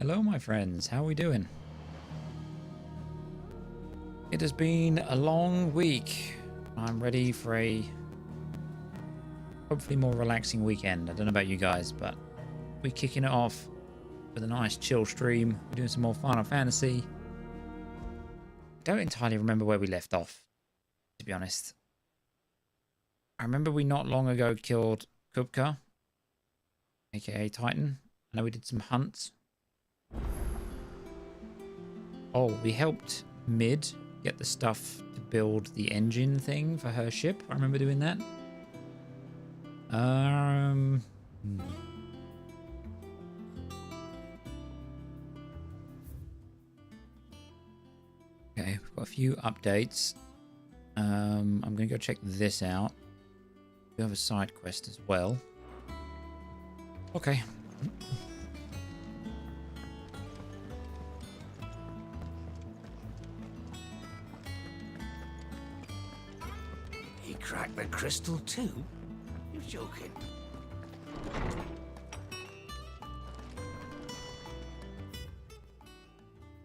Hello, my friends. How are we doing? It has been a long week. I'm ready for a hopefully more relaxing weekend. I don't know about you guys, but we're kicking it off with a nice chill stream. We're doing some more Final Fantasy. I don't entirely remember where we left off, to be honest. I remember we not long ago killed Kupka, aka Titan. I know we did some hunts. Oh, we helped Mid get the stuff to build the engine thing for her ship. I remember doing that. Okay, we've got a few updates. I'm going to go check this out. We have a side quest as well. Okay. He cracked the crystal too? You're joking.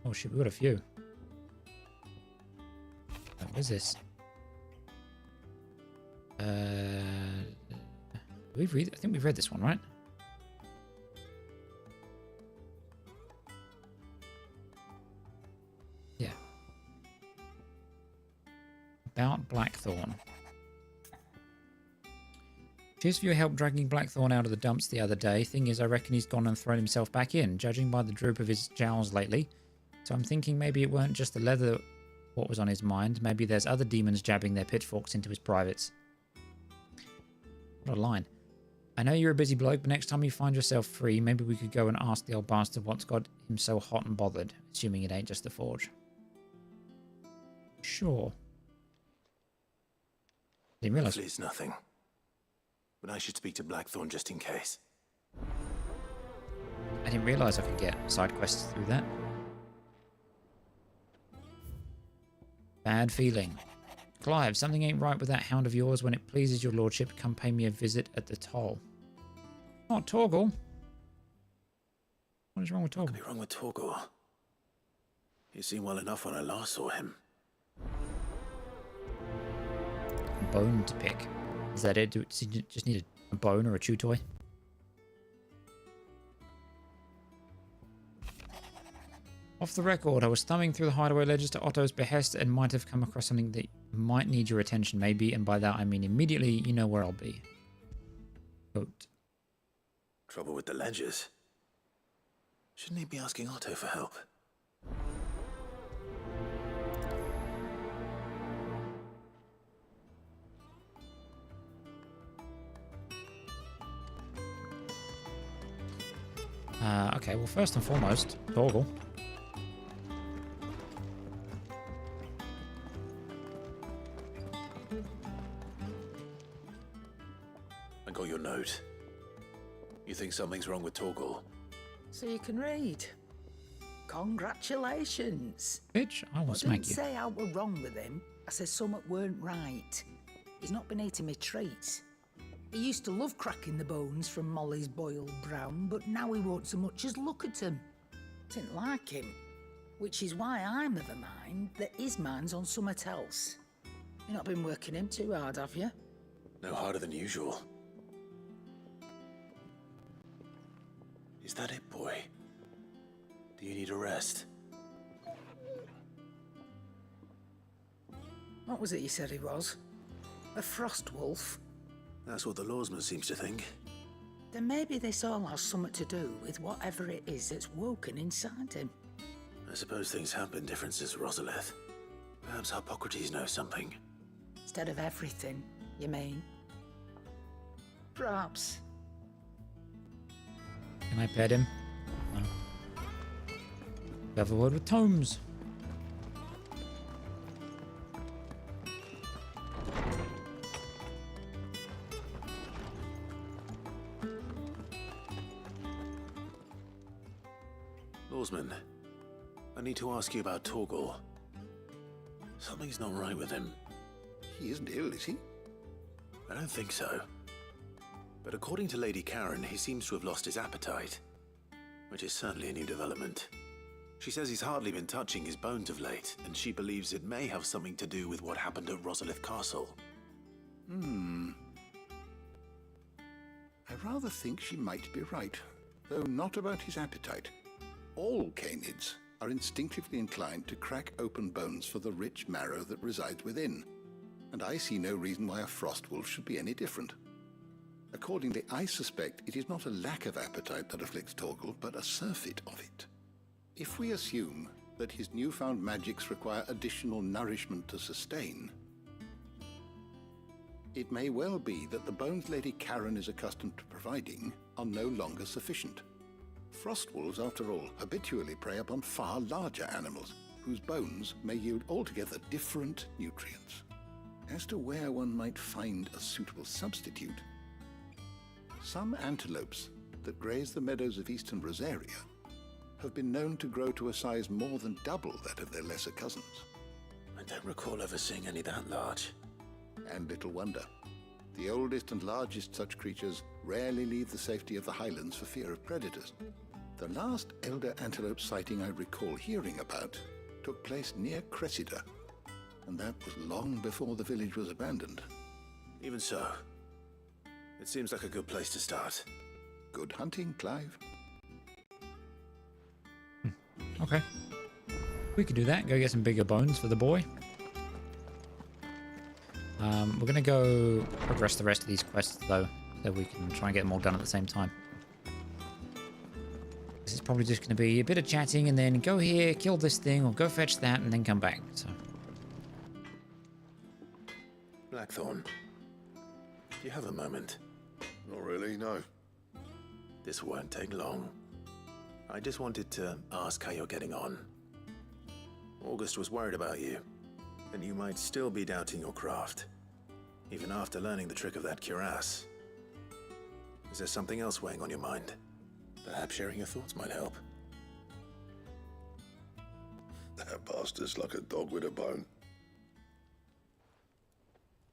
Oh shit, we got a few. What is this? I think we've read this one, right? Yeah. About Blackthorn. Cheers for your help dragging Blackthorn out of the dumps the other day. Thing is, I reckon he's gone and thrown himself back in, judging by the droop of his jowls lately. So I'm thinking maybe it weren't just the leather what was on his mind. Maybe there's other demons jabbing their pitchforks into his privates. What a line. I know you're a busy bloke, but next time you find yourself free, maybe we could go and ask the old bastard what's got him so hot and bothered, assuming it ain't just the forge. Sure. Didn't realize. Hopefully it's nothing. But I should speak to Blackthorn just in case. I didn't realize I could get side quests through that. Bad feeling. Clive, something ain't right with that hound of yours. When it pleases your lordship, come pay me a visit at the toll. Not Torgal. What is wrong with Torgal? What could be wrong with Torgal? He seemed well enough when I last saw him. Bone to pick. Is that it? Does he just need a bone or a chew toy? Off the record, I was thumbing through the hideaway ledgers to Otto's behest and might have come across something that might need your attention, maybe, and by that I mean immediately. You know where I'll be. Quote. Trouble with the ledgers? Shouldn't he be asking Otto for help? Okay, well, first and foremost, Torgal. I got your note. You think something's wrong with Torgal? So you can read. Congratulations. Bitch, I will I smack didn't you. say I were wrong with him. I said something weren't right. He's not been eating me treats. He used to love cracking the bones from Molly's boiled brown, but now he won't so much as look at them. Didn't like him. Which is why I'm of a mind that his mind's on something else. You've not been working him too hard, have you? No harder than usual. Is that it, boy? Do you need a rest? What was it you said he was? A frost wolf? That's what the lawsman seems to think. Then maybe this all has something to do with whatever it is that's woken inside him. I suppose things have been different since Rosalith. Perhaps Hippocrates knows something. Instead of everything, you mean? Perhaps. Can I pet him? No. Have a word with Tomes. Lawsman, I need to ask you about Torgal. Something's not right with him. He isn't ill, is he? I don't think so. But according to Lady Karen, he seems to have lost his appetite. which is certainly a new development. She says he's hardly been touching his bones of late, and she believes it may have something to do with what happened at Rosalith Castle. I rather think she might be right, though not about his appetite. All canids are instinctively inclined to crack open bones for the rich marrow that resides within, and I see no reason why a frost wolf should be any different. Accordingly, I suspect it is not a lack of appetite that afflicts Torgal, but a surfeit of it. If we assume that his newfound magics require additional nourishment to sustain, it may well be that the bones Lady Karen is accustomed to providing are no longer sufficient. Frost wolves, after all, habitually prey upon far larger animals, whose bones may yield altogether different nutrients. As to where one might find a suitable substitute, some antelopes that graze the meadows of eastern Rosaria have been known to grow to a size more than double that of their lesser cousins. I don't recall ever seeing any that large. And little wonder. The oldest and largest such creatures rarely leave the safety of the highlands for fear of predators. The last elder antelope sighting I recall hearing about took place near Cressida, and that was long before the village was abandoned. Even so, it seems like a good place to start. Good hunting, Clive. Okay. We could do that. Go get some bigger bones for the boy. We're going to go progress the rest of these quests, though, so we can try and get them all done at the same time. This is probably just going to be a bit of chatting, and then go here, kill this thing, or go fetch that, and then come back. So, Blackthorn, do you have a moment? Not really, no. This won't take long. I just wanted to ask how you're getting on. August was worried about you, and you might still be doubting your craft, even after learning the trick of that cuirass. Is there something else weighing on your mind? Perhaps sharing your thoughts might help. That bastard's like a dog with a bone.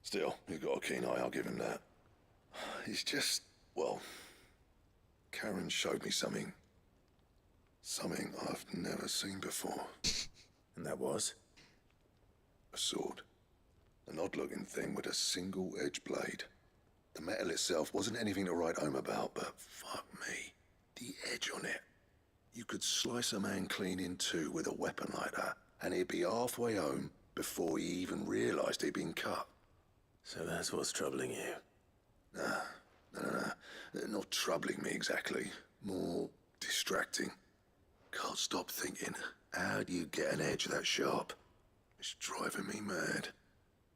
Still, he's got a keen eye, I'll give him that. He's just, well, Karen showed me something. Something I've never seen before. And that was? A sword. An odd-looking thing with a single-edged blade. The metal itself wasn't anything to write home about, but fuck me. The edge on it. You could slice a man clean in two with a weapon like that, and he'd be halfway home before he even realised he'd been cut. So that's what's troubling you. No. Not troubling me exactly. More distracting. Can't stop thinking, how do you get an edge that sharp? It's driving me mad.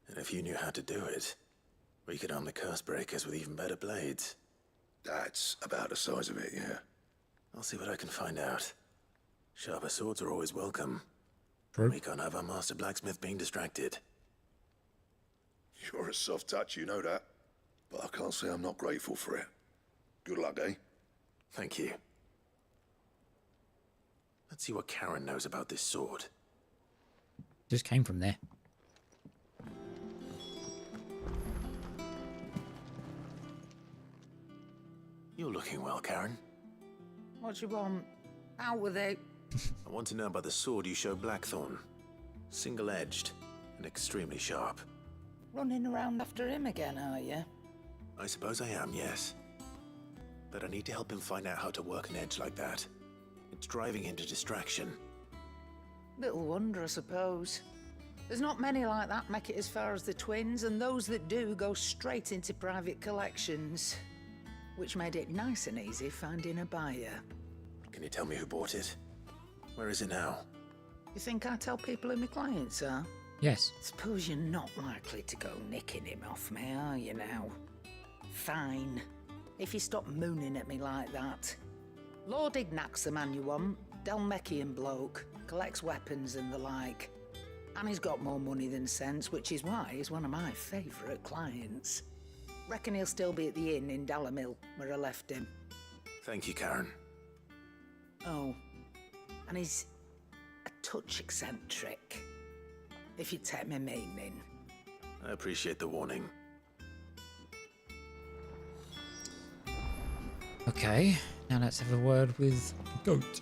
And if you knew how to do it, we could arm the curse breakers with even better blades. That's about the size of it, yeah. I'll see what I can find out. Sharper swords are always welcome. True. We can't have our master blacksmith being distracted. You're a soft touch, you know that. But I can't say I'm not grateful for it. Good luck, eh? Thank you. Let's see what Karen knows about this sword. just came from there. You're looking well, Karen. What do you want? Out with it. I want to know about the sword you showed Blackthorn. Single-edged and extremely sharp. Running around after him again, are you? I suppose I am, yes. But I need to help him find out how to work an edge like that. It's driving him to distraction. Little wonder, I suppose. There's not many like that make it as far as the twins, and those that do go straight into private collections. Which made it nice and easy finding a buyer. Can you tell me who bought it? Where is it now? You think I tell people who my clients are? Yes. Suppose you're not likely to go nicking him off me, are you now? Fine. If you stop mooning at me like that. Lord Ignac's the man you want. Dalmekian bloke. Collects weapons and the like. And he's got more money than sense, which is why he's one of my favourite clients. Reckon he'll still be at the inn in Dalamil, where I left him. Thank you, Karen. Oh, and he's a touch eccentric, if you take my meaning. I appreciate the warning. Okay, now let's have a word with Goat.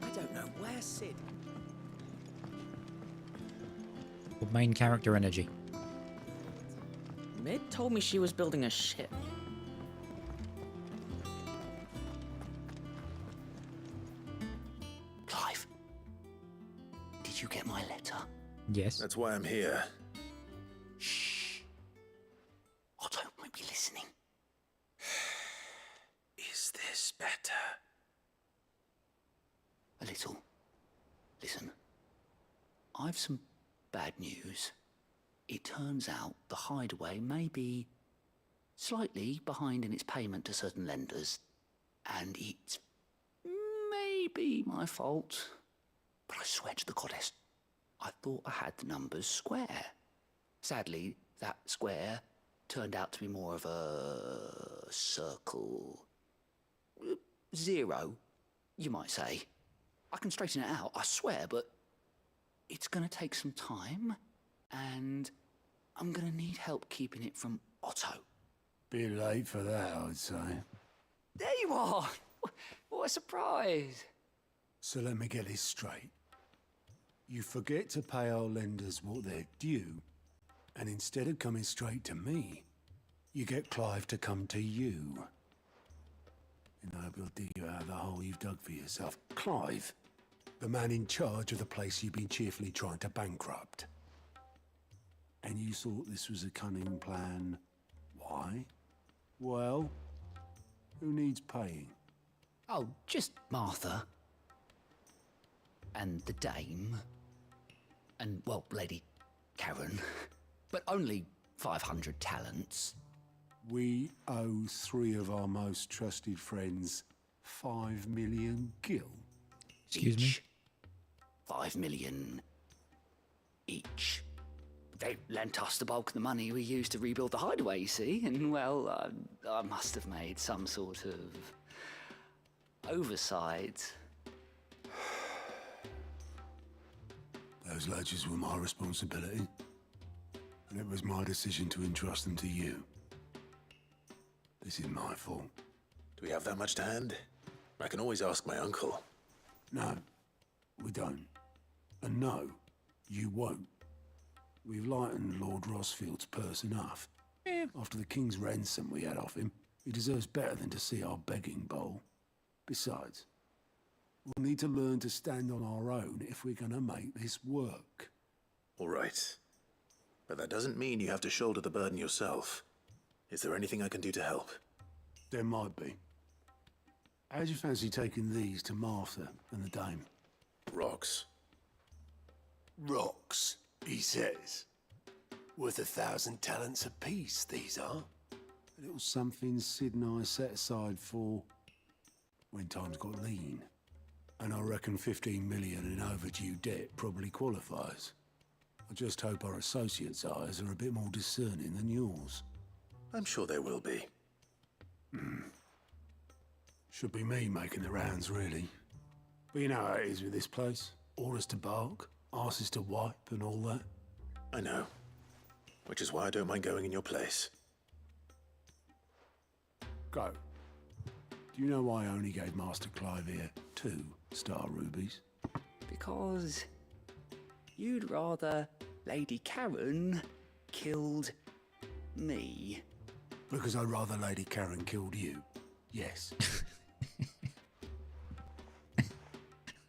I don't know where Sid. Main character energy. Mid told me she was building a ship. Clive, did you get my letter? Yes. That's why I'm here. Shh. Otto might be listening. Is this better? A little. Listen, I've some bad news. It turns out the hideaway may be slightly behind in its payment to certain lenders, and it's maybe my fault. But I swear to the goddess, I thought I had the numbers square. Sadly, that square turned out to be more of a circle. 0, you might say. I can straighten it out, I swear, but it's gonna take some time, and I'm gonna need help keeping it from Otto. Bit late for that, I'd say. There you are! What a surprise! So let me get this straight. You forget to pay our lenders what they're due, and instead of coming straight to me, you get Clive to come to you. And I will dig you out of the hole you've dug for yourself. Clive, the man in charge of the place you've been cheerfully trying to bankrupt. And you thought this was a cunning plan. Why? Well, who needs paying? Oh, just Martha. And the dame. And, well, Lady Karen. But only 500 talents. We owe 3 of our most trusted friends 5 million gil. Excuse me? Each. 5 million each. They lent us the bulk of the money we used to rebuild the hideaway, you see, and, well, I must have made some sort of oversight. Those ledgers were my responsibility, and it was my decision to entrust them to you. This is my fault. Do we have that much to hand? I can always ask my uncle. No, we don't. And no, you won't. We've lightened Lord Rosfield's purse enough. After the king's ransom we had off him, he deserves better than to see our begging bowl. Besides, we'll need to learn to stand on our own if we're gonna make this work. All right. But that doesn't mean you have to shoulder the burden yourself. Is there anything I can do to help? There might be. How'd you fancy taking these to Martha and the dame? Rocks. Rocks, he says. Worth 1,000 talents apiece, these are. A little something Sid and I set aside for when times got lean. And I reckon 15 million in overdue debt probably qualifies. I just hope our associates' eyes are a bit more discerning than yours. I'm sure there will be. Should be me making the rounds, really. But you know how it is with this place. Orders to bark, arses to wipe, and all that. I know. Which is why I don't mind going in your place. Go. Do you know why I only gave Master Clive here 2 star rubies? Because you'd rather Lady Karen killed me. Because I'd rather Lady Karen killed you. Yes.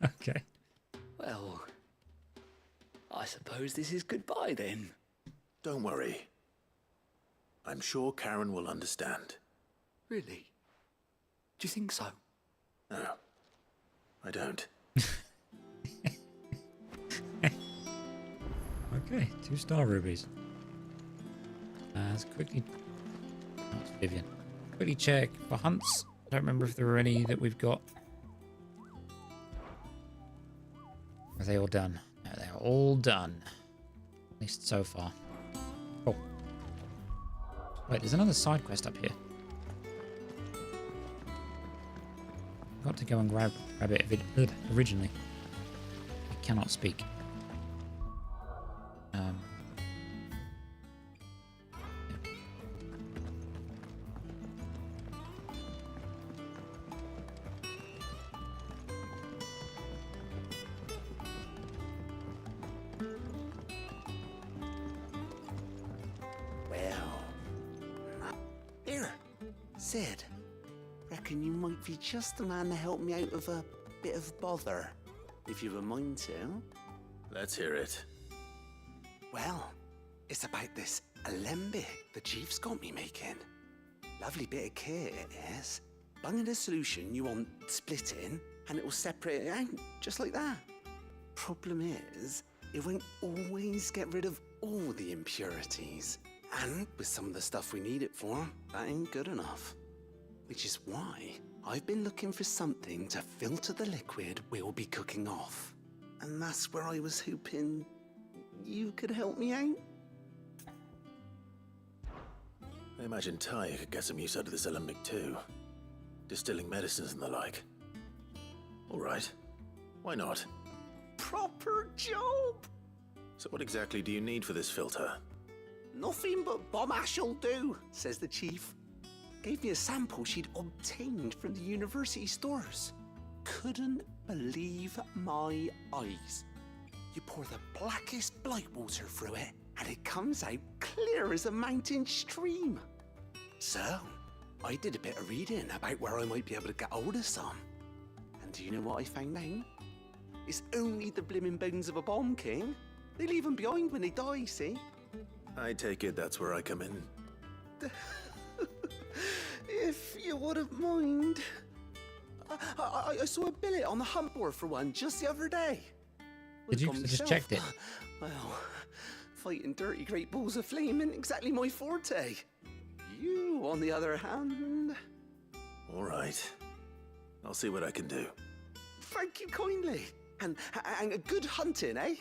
Okay. Well, I suppose this is goodbye then. Don't worry. I'm sure Karen will understand. Really? Do you think so? No, I don't. Okay, 2 star rubies. Let's quickly... Oh, it's Vivian. Quickly check for hunts. I don't remember if there were any that we've got. Are they all done? No, they're all done. At least so far. Oh. Wait, there's another side quest up here. Got to go and grab it originally. I cannot speak. Sid, reckon you might be just the man to help me out of a bit of bother, if you've a mind to. Let's hear it. Well, it's about this alembic the chief's got me making. Lovely bit of kit it is. Bunging a solution you want splitting, and it will separate it out, just like that. Problem is, it won't always get rid of all the impurities. And with some of the stuff we need it for, that ain't good enough. Which is why I've been looking for something to filter the liquid we'll be cooking off. And that's where I was hoping you could help me out. I imagine Ty could get some use out of this alembic too. Distilling medicines and the like. Alright. Why not? Proper job! So what exactly do you need for this filter? Nothing but bomb ash'll do, says the chief. Gave me a sample she'd obtained from the university stores. Couldn't believe my eyes. You pour the blackest blight water through it, and it comes out clear as a mountain stream. So, I did a bit of reading about where I might be able to get hold of some. And do you know what I found out? It's only the blimmin' bones of a bomb king. They leave them behind when they die, see? I take it that's where I come in. If you wouldn't mind. I saw a billet on the hunt board for one just the other day. Did you? Would've I gone just myself, checked it. but, well, fighting dirty great balls of flame isn't exactly my forte. You, on the other hand... Alright. I'll see what I can do. Thank you kindly. And a good hunting, eh?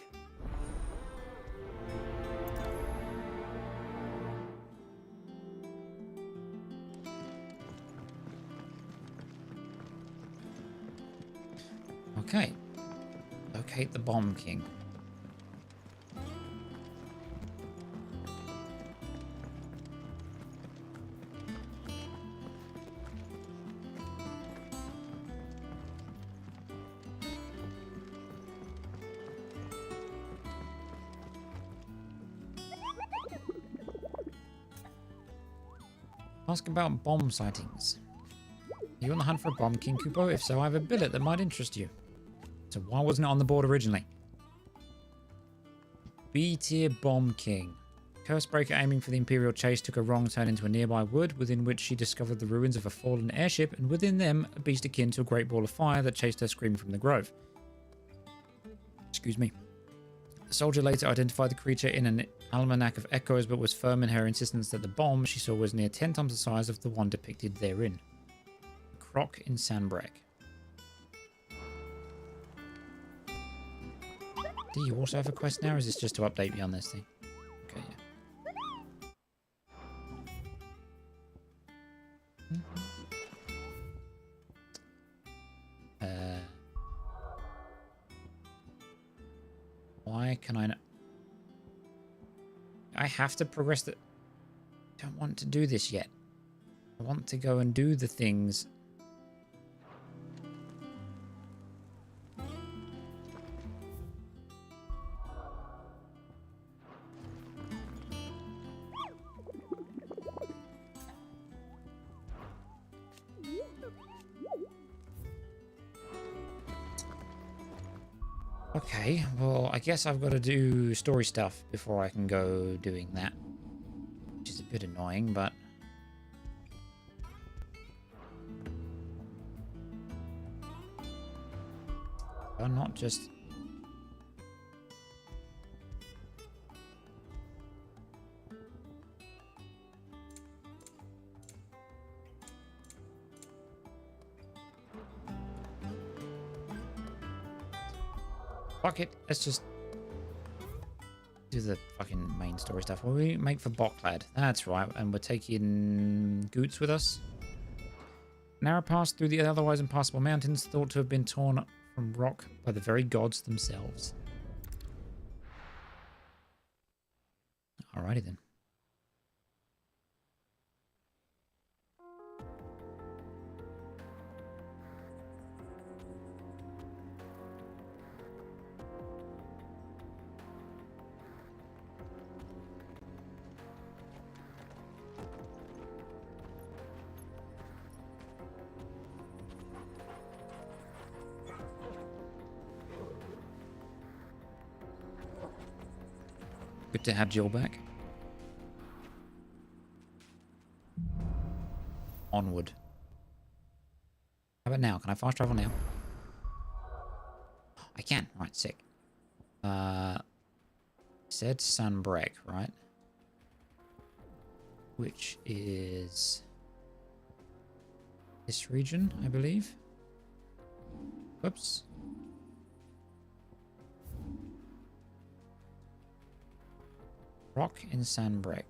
Okay. Locate the Bomb King. Ask about bomb sightings. Are you on the hunt for a Bomb King, Kupo? If so, I have a billet that might interest you. So why wasn't it on the board originally? B-tier Bomb King. Cursebreaker aiming for the Imperial chase took a wrong turn into a nearby wood, within which she discovered the ruins of a fallen airship, and within them, a beast akin to a great ball of fire that chased her screaming from the grove. Excuse me. The soldier later identified the creature in an almanac of echoes, but was firm in her insistence that the bomb she saw was near 10 times the size of the one depicted therein. Croc in Sandbreak. Do you also have a quest now, or is this just to update me on this thing? Okay, yeah. Why can I not? I have to progress the... I don't want to do this yet. I want to go and do the things. Okay, well, I guess I've got to do story stuff before I can go doing that. Which is a bit annoying, but... I'll not just... Fuck it, let's just do the fucking main story stuff. What do we make for Boklad? That's right, and we're taking Goots with us. Narrow pass through the otherwise impassable mountains, thought to have been torn from rock by the very gods themselves. Alrighty then. Good to have Jill back. Onward. How about now? Can I fast travel now? I can. Right, sick. Said Sunbreak, right? Which is this region, I believe. Whoops. Rock in Sunbreak.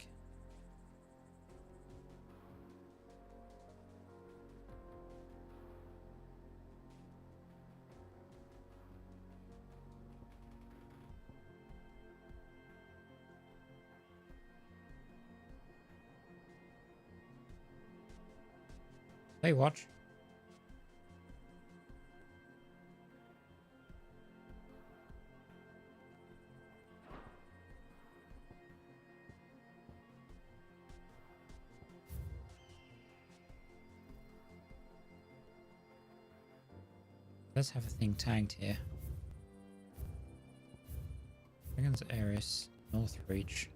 Hey, watch. Let's have a thing tagged here. Dragons Aris, North Reach.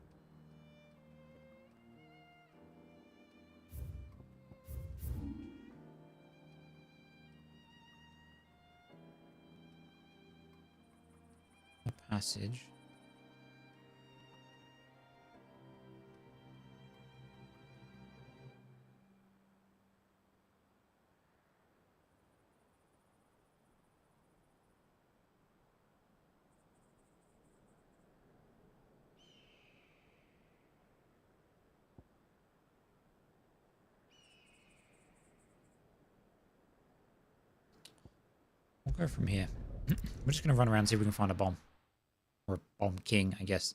A passage. We'll go from here. We're just going to run around and see if we can find a bomb. Or a bomb king, I guess.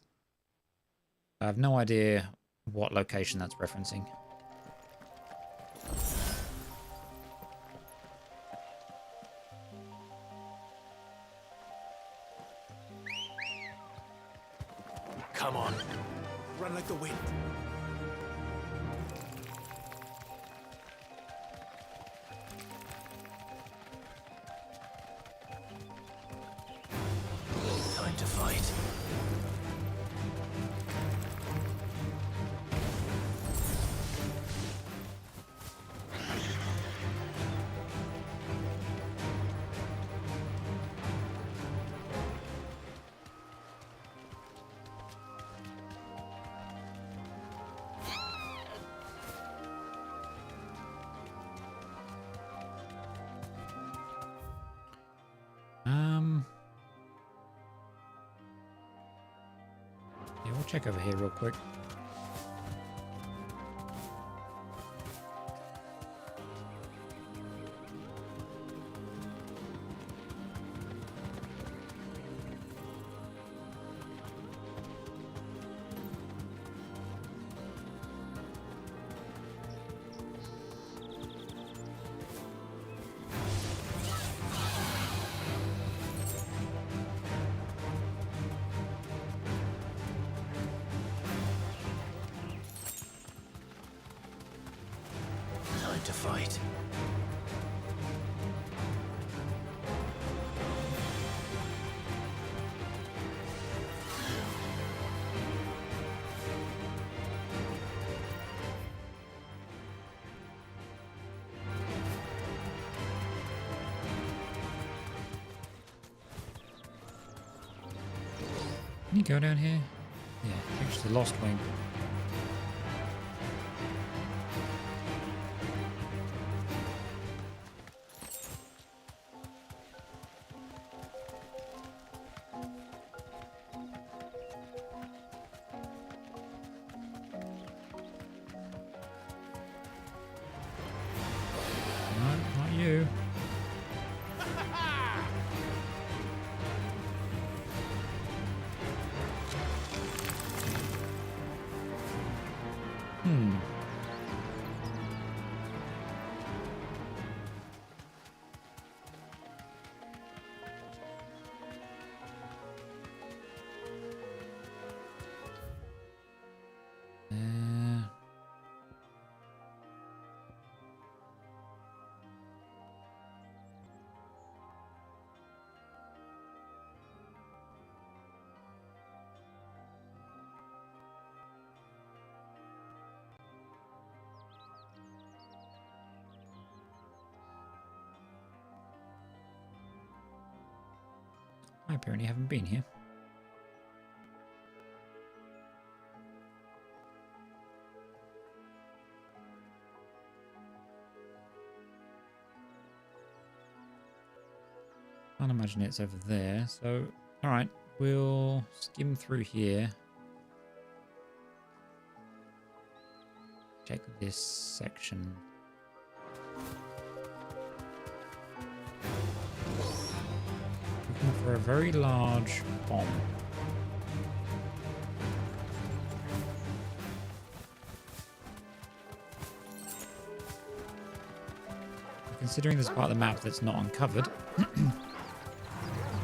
I have no idea what location that's referencing. Come on. Run like the wind. Time to fight. Yeah, we'll check over here real quick. Time to fight. Can you go down here? Yeah, reach the Lost Wing. No, not you. I apparently haven't been here. Can't imagine it's over there. So, alright, we'll skim through here. Check this section. Looking for a very large bomb. Considering there's part of the map that's not uncovered,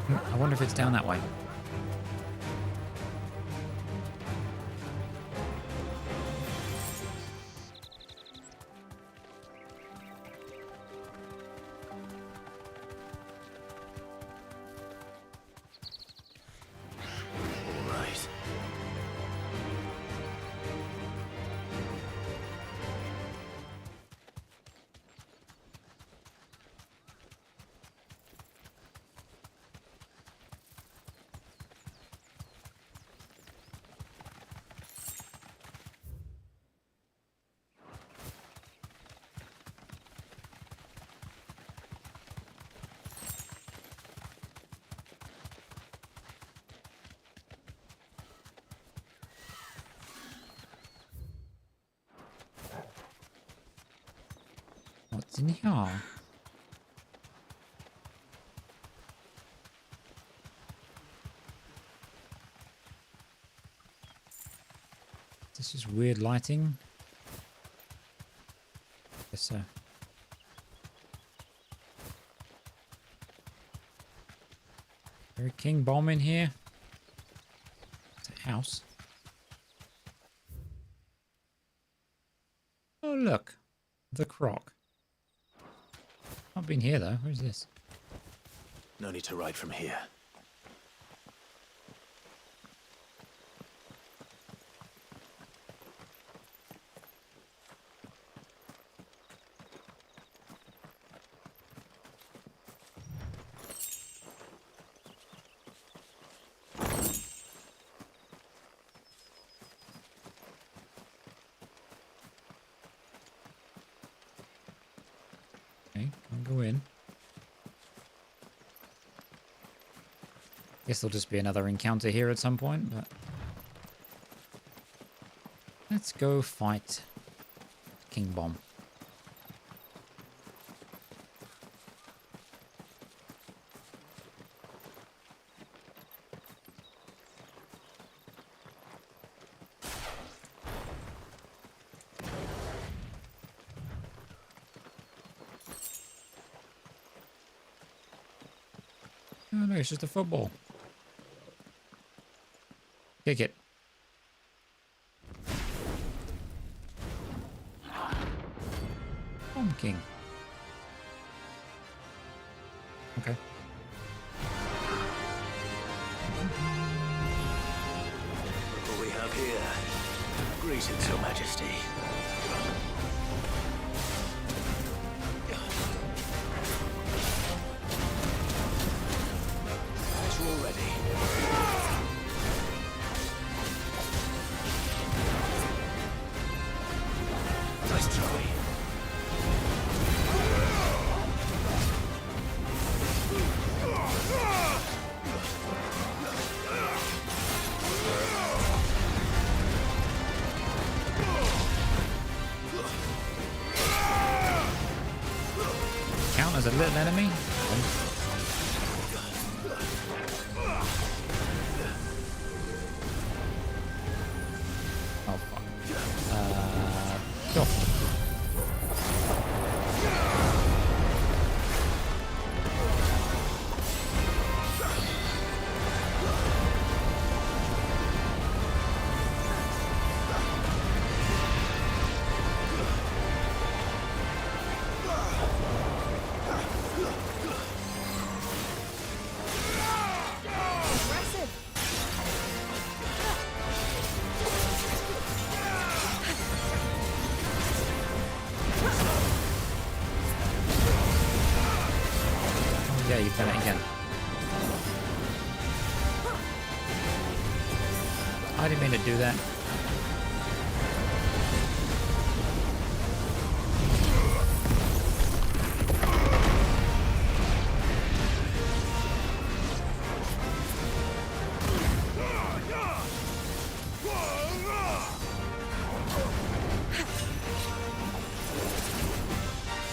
I wonder if it's down that way. What's in here? This is weird lighting. Yes, sir. Very king bomb in here. It's a house. Oh, look. The croc. Not been here, though. Where's this? No need to ride from here. Okay, I'll go in. Guess there'll just be another encounter here at some point, but let's go fight King Bomb. Oh no, it's just a football. Kick it. Bomb King. Okay. Look what we have here. Greetings, Your Majesty. As you're all ready. Nice try. Count as a little enemy. Oh fuck. Go. Yeah, you've done it again. I didn't mean to do that.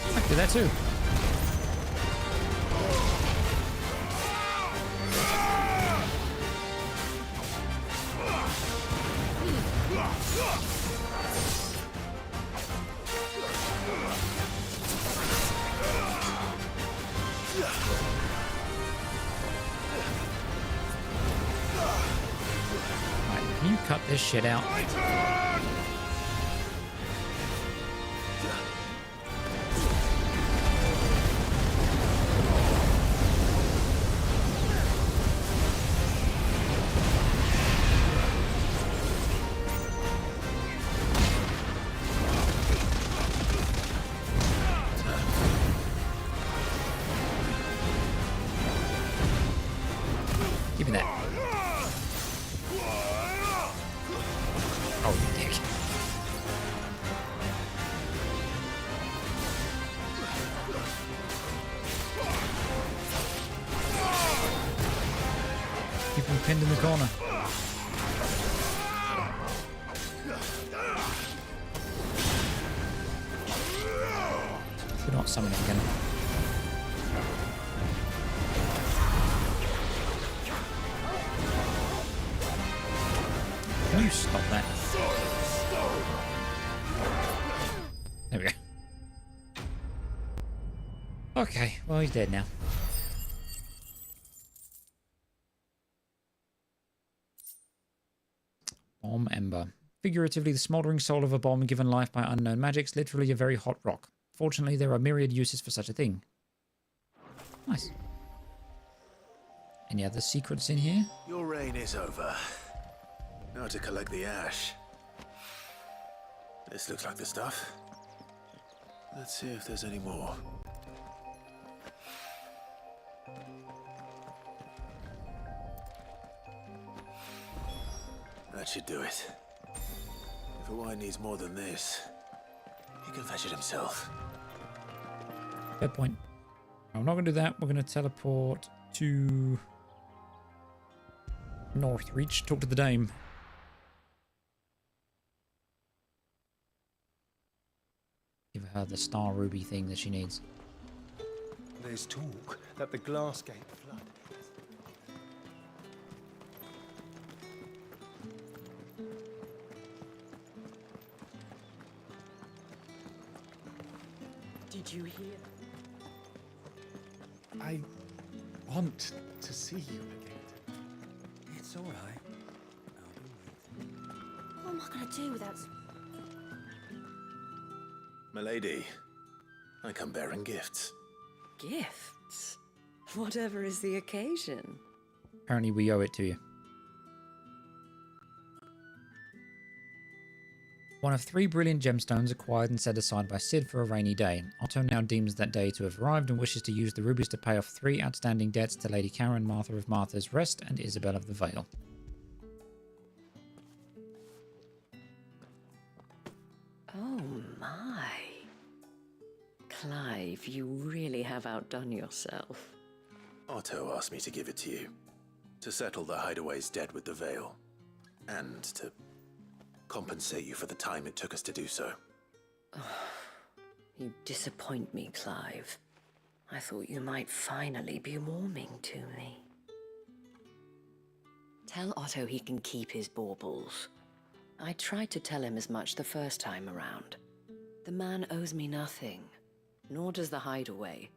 I can do that too. Right, can you cut this shit out? Give me that. Oh, you dick. Keep him pinned in the corner. Should not summon him again. Can you stop that? There we go. Okay, well, he's dead now. Bomb Ember. Figuratively, the smouldering soul of a bomb given life by unknown magics, literally a very hot rock. Fortunately, there are myriad uses for such a thing. Nice. Any other secrets in here? Your reign is over. Now to collect the ash. This looks like the stuff. Let's see if there's any more. That should do it. If a wine needs more than this, he can fetch it himself. Fair point. I'm not going to do that. We're going to teleport to Northreach. Talk to the dame. Give her the star ruby thing that she needs. There's talk that the Glassgate flood. Did you hear? I want to see you again. It's all right. I'll be waiting. What am I going to do without... Milady, I come bearing gifts. Gifts? Whatever is the occasion. Apparently we owe it to you. One of 3 brilliant gemstones acquired and set aside by Sid for a rainy day. Otto now deems that day to have arrived and wishes to use the rubies to pay off 3 outstanding debts to Lady Karen, Martha of Martha's Rest, and Isabel of the Vale. Oh my. Clive, you really have outdone yourself. Otto asked me to give it to you. To settle the Hideaway's debt with the Vale. And to compensate you for the time it took us to do so. You disappoint me, Clive. I thought you might finally be warming to me. Tell Otto he can keep his baubles. I tried to tell him as much the first time around. The man owes me nothing, nor does the Hideaway.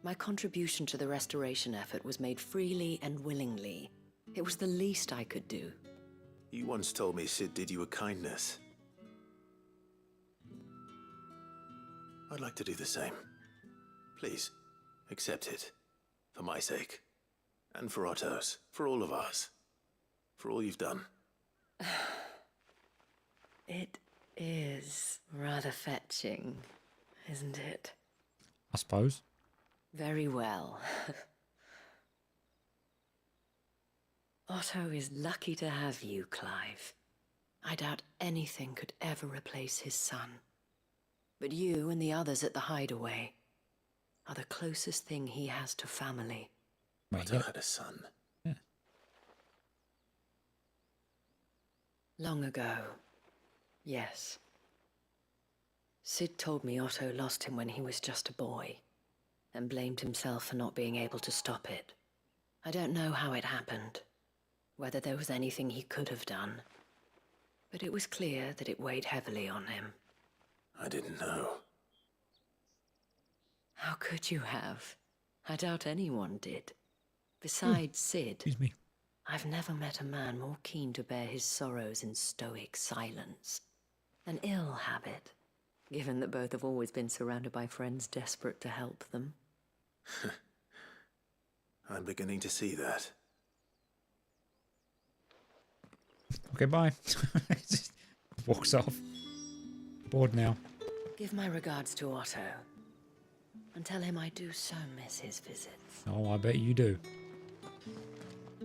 My contribution to the restoration effort was made freely and willingly. It was the least I could do. You once told me Sid did you a kindness. I'd like to do the same. Please, accept it. For my sake. And for Otto's. For all of us. For all you've done. It is rather fetching, isn't it? I suppose. Very well. Otto is lucky to have you, Clive. I doubt anything could ever replace his son. But you and the others at the hideaway are the closest thing he has to family. Wait, Otto had a son. Yeah. Long ago, yes. Sid told me Otto lost him when he was just a boy, and blamed himself for not being able to stop it. I don't know how it happened, whether there was anything he could have done, but it was clear that it weighed heavily on him. I didn't know. How could you have? I doubt anyone did. Besides Sid, Excuse me. I've never met a man more keen to bear his sorrows in stoic silence. An ill habit, given that both have always been surrounded by friends desperate to help them. I'm beginning to see that. Okay, bye. Just walks off. Bored now. Give my regards to Otto, and tell him I do so miss his visits. Oh, I bet you do.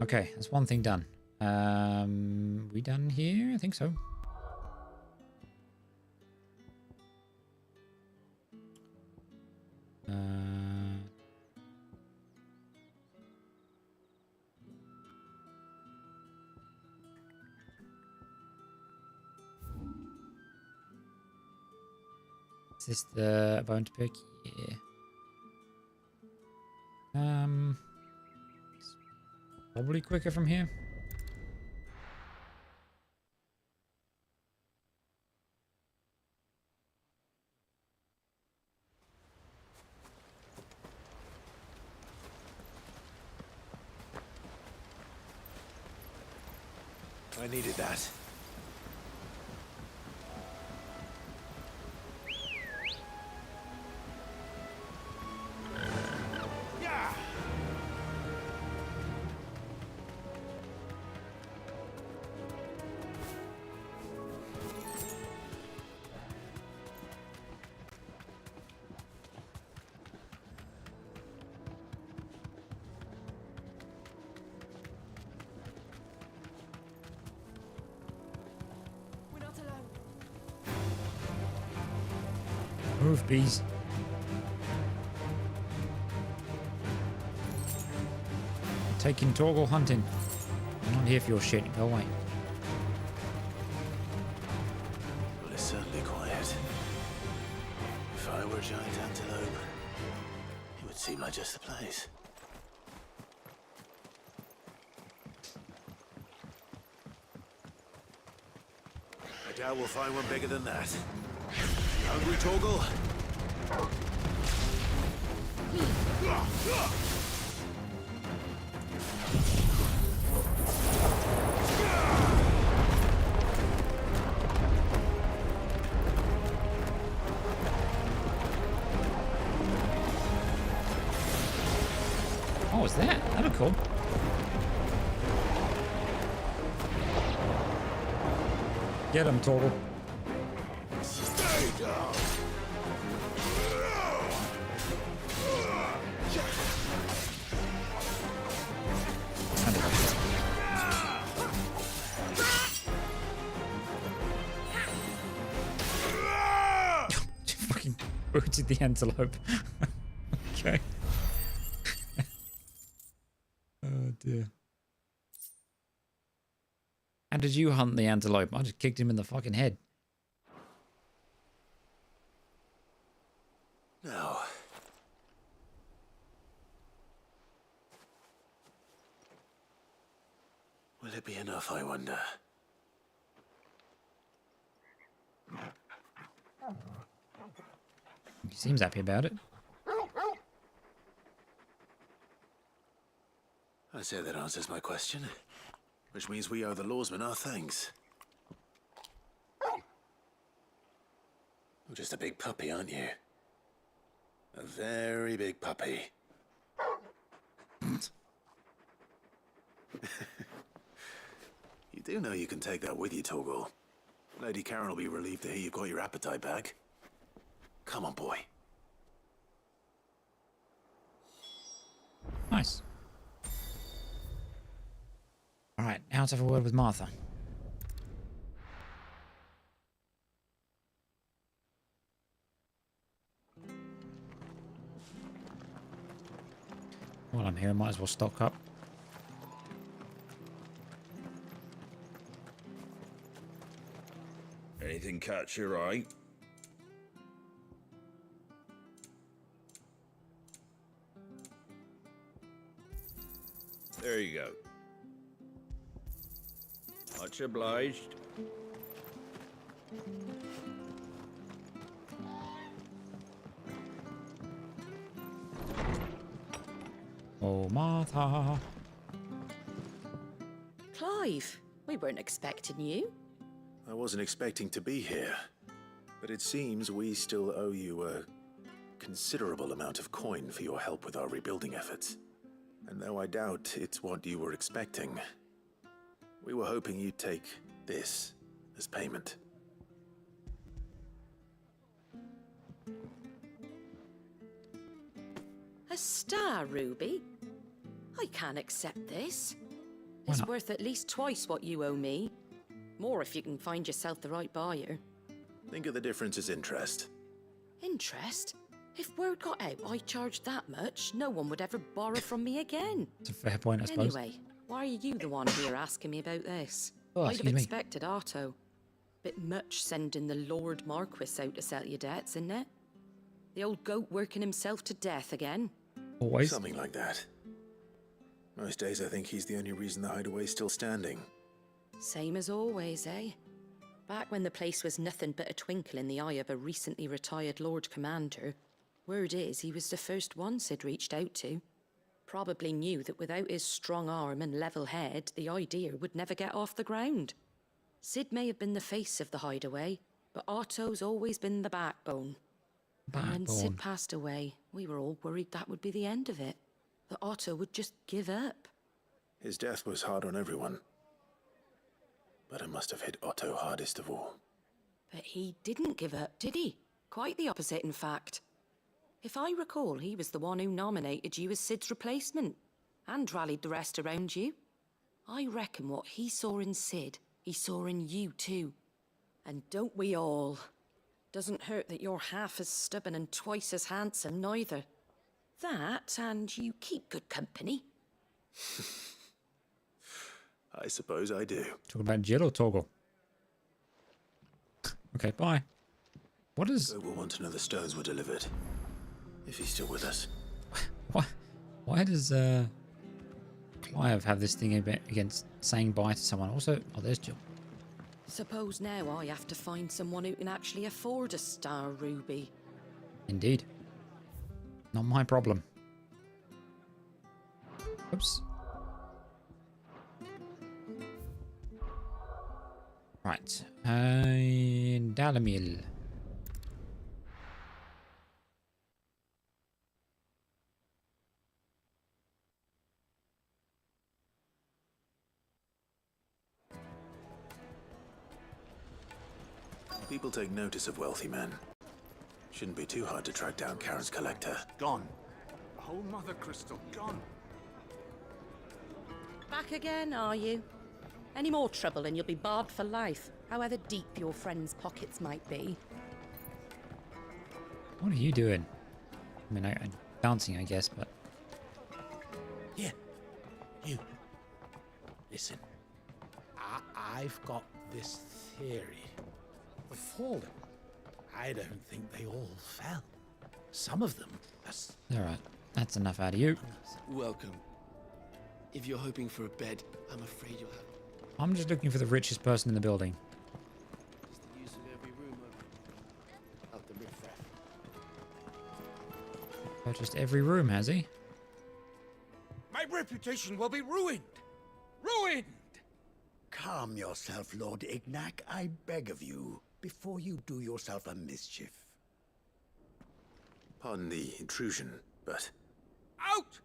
Okay, that's one thing done. We done here? I think so. Is this the bone to pick? Yeah. It's probably quicker from here. I needed that. Move, bees. Taking Torgal hunting. I'm not here for your shit. Go away. Well, it's certainly quiet. If I were a giant antelope, it would seem like just the place. I doubt we'll find one bigger than that. You hungry, Torgal? Oh, what's that? That'd be cool. Get him, Torgal. Stay down. Fucking booted the antelope. Okay. Oh dear. How did you hunt the antelope? I just kicked him in the fucking head. No. Will it be enough, I wonder? He seems happy about it. I say that answers my question. Which means we owe the lawsman our thanks. You're just a big puppy, aren't you? A very big puppy. You do know you can take that with you, Torgal. Lady Karen will be relieved to hear you've got your appetite back. Come on, boy. Nice. out to have a word with Martha. While I'm here, I might as well stock up. Anything catch your eye? There you go. Much obliged. Oh, Martha. Clive, we weren't expecting you. I wasn't expecting to be here, but it seems we still owe you a considerable amount of coin for your help with our rebuilding efforts. And though I doubt it's what you were expecting, we were hoping you'd take this as payment. A star ruby? I can't accept this. Why It's not? worth at least twice what you owe me. More if you can find yourself the right buyer. Think of the difference as interest. Interest? If word got out I charged that much, no one would ever borrow from me again. It's a fair point, I suppose. Anyway, why are you the one here asking me about this? Oh, I'd have excuse me. expected Otto. Bit much sending the Lord Marquis out to settle your debts, isn't it? The old goat working himself to death again. Always. Something like that. Most days I think he's the only reason the hideaway's still standing. Same as always, eh? Back when the place was nothing but a twinkle in the eye of a recently retired Lord Commander, word is he was the first one Sid reached out to. Probably knew that without his strong arm and level head, the idea would never get off the ground. Sid may have been the face of the hideaway, but Otto's always been the backbone. And when Sid passed away, we were all worried that would be the end of it. That Otto would just give up. His death was hard on everyone. But it must have hit Otto hardest of all. But he didn't give up, did he? Quite the opposite, in fact. If I recall, he was the one who nominated you as Sid's replacement, and rallied the rest around you. I reckon what he saw in Sid, he saw in you too. And don't we all? Doesn't hurt that you're half as stubborn and twice as handsome, neither. That, and you keep good company. I suppose I do. Talking about Jill or Toggle? Okay, bye. What is... So we'll want to know the stones were delivered. If he's still with us. Why does Clive have this thing against saying bye to someone? Also, oh, there's Jill. Suppose now I have to find someone who can actually afford a star ruby. Indeed. Not my problem. Oops. Right. Dalamil. People take notice of wealthy men. Shouldn't be too hard to track down Karen's collector. Gone. The whole Mother Crystal gone. Back again, are you? Any more trouble and you'll be barred for life, however deep your friends' pockets might be. What are you doing? I mean, I'm dancing, I guess, but... Yeah, you. Listen, I've got this theory. The fallen, I don't think they all fell. Some of them are... Alright, that's enough out of you. Welcome. If you're hoping for a bed, I'm afraid you'll have... I'm just looking for the richest person in the building. It's the use of every room of the riffraff. Purchased every room, has he? My reputation will be ruined! Ruined! Calm yourself, Lord Ignac, I beg of you, before you do yourself a mischief. Pardon the intrusion, but... Out!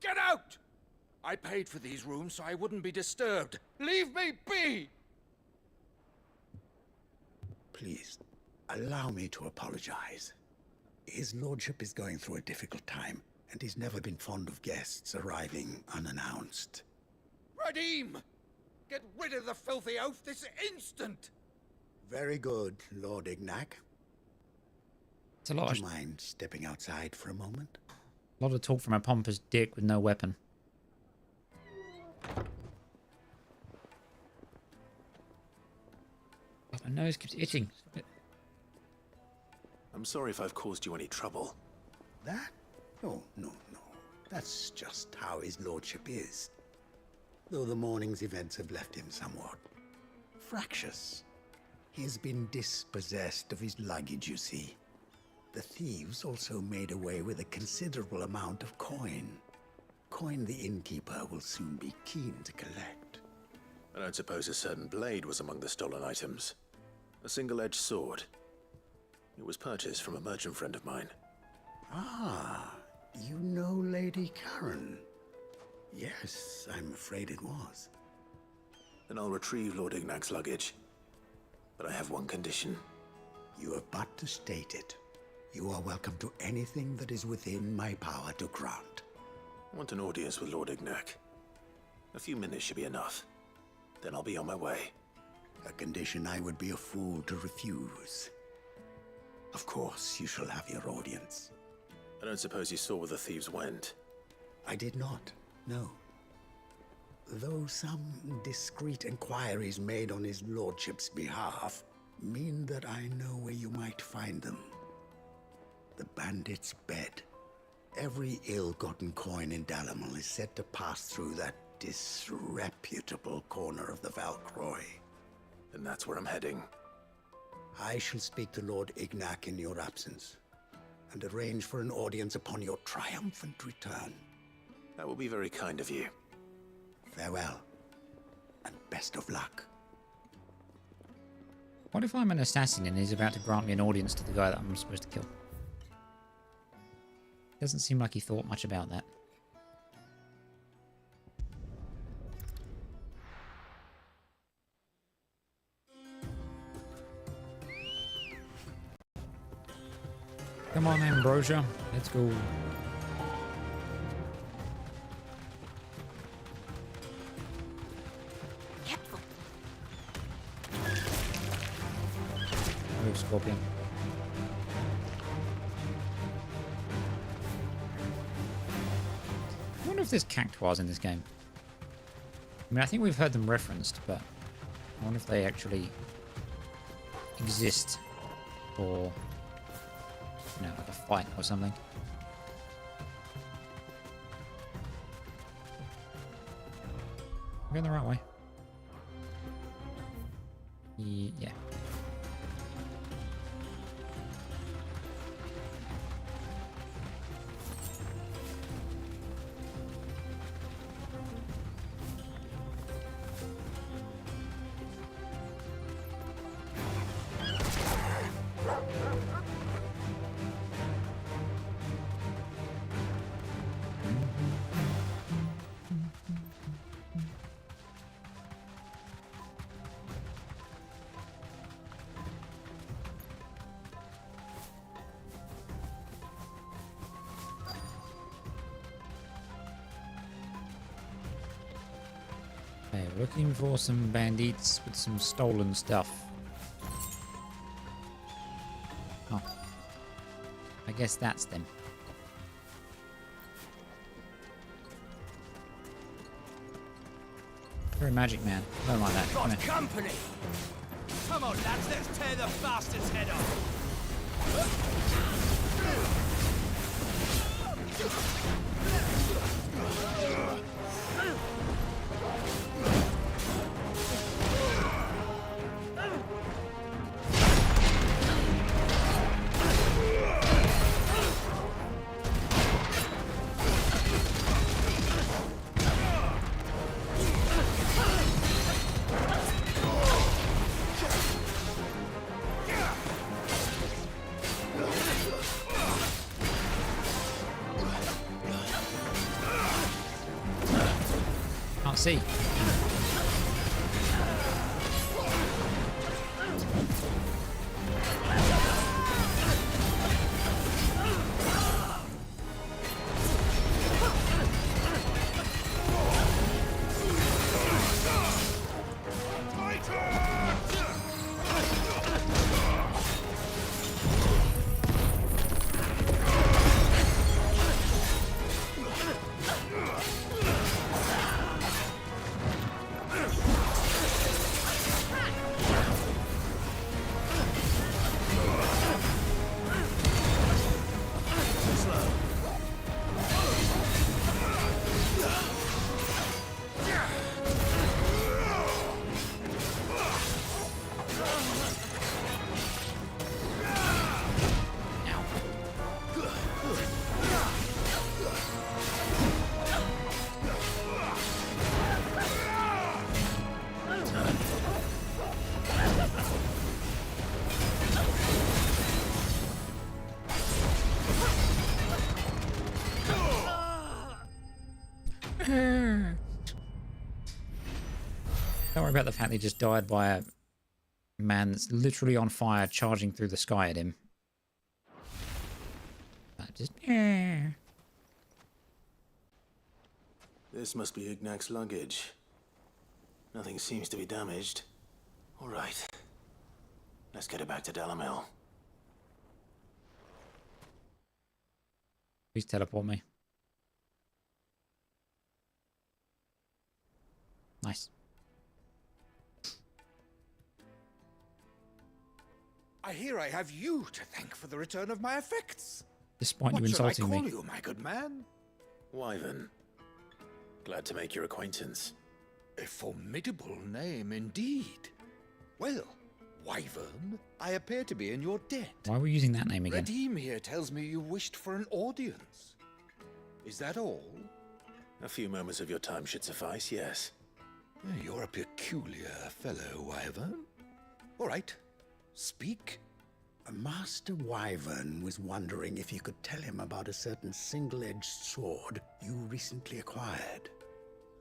Get out! I paid for these rooms so I wouldn't be disturbed. Leave me be! Please, allow me to apologize. His lordship is going through a difficult time, and he's never been fond of guests arriving unannounced. Radim! Get rid of the filthy oaf this instant! Very good, Lord Ignac. It's a lot Would of, you mind stepping outside for a moment? lot of talk from a pompous dick with no weapon. My nose keeps itching. I'm sorry if I've caused you any trouble. That? No, no, no. That's just how his lordship is. Though the morning's events have left him somewhat fractious. He has been dispossessed of his luggage, you see. The thieves also made away with a considerable amount of coin. Coin the innkeeper will soon be keen to collect. I don't suppose a certain blade was among the stolen items. A single-edged sword. It was purchased from a merchant friend of mine. Ah, you know Lady Karen. Yes, I'm afraid it was. Then I'll retrieve Lord Ignac's luggage. But I have one condition. You have but to state it. You are welcome to anything that is within my power to grant. I want an audience with Lord Ignac. A few minutes should be enough. Then I'll be on my way. A condition I would be a fool to refuse. Of course, you shall have your audience. I don't suppose you saw where the thieves went. I did not, no. Though some discreet inquiries made on his lordship's behalf mean that I know where you might find them. The bandit's bed. Every ill-gotten coin in Dalamal is said to pass through that disreputable corner of the Valcroy. Then that's where I'm heading. I shall speak to Lord Ignac in your absence, and arrange for an audience upon your triumphant return. That will be very kind of you. Farewell, and best of luck. What if I'm an assassin and he's about to grant me an audience to the guy that I'm supposed to kill? Doesn't seem like he thought much about that. Come on, Ambrosia. Let's go. Move, Scorpion. I wonder if there's cactuars in this game. I mean, I think we've heard them referenced, but I wonder if they actually exist for, you know, like a fight or something. We're going the right way. Yeah. Okay, we're looking for some bandits with some stolen stuff. Oh. I guess that's them. You're a magic man. I don't like that. Come Got here. company! Come on, lads, let's tear the bastard's head off! Can't see. Don't worry about the fact that he just died by a man that's literally on fire charging through the sky at him. Just... This must be Ignac's luggage. Nothing seems to be damaged. All right. Let's get it back to Delamil. Please teleport me. Nice. I hear I have you to thank for the return of my effects. Despite What you shall I insulting call me. you, my good man? Wyvern. Glad to make your acquaintance. A formidable name indeed. Well, Wyvern, I appear to be in your debt. Why are we using that name again? Redeem here tells me you wished for an audience. Is that all? A few moments of your time should suffice, yes. You're a peculiar fellow, Wyvern. All right, speak. Master Wyvern was wondering if you could tell him about a certain single-edged sword you recently acquired.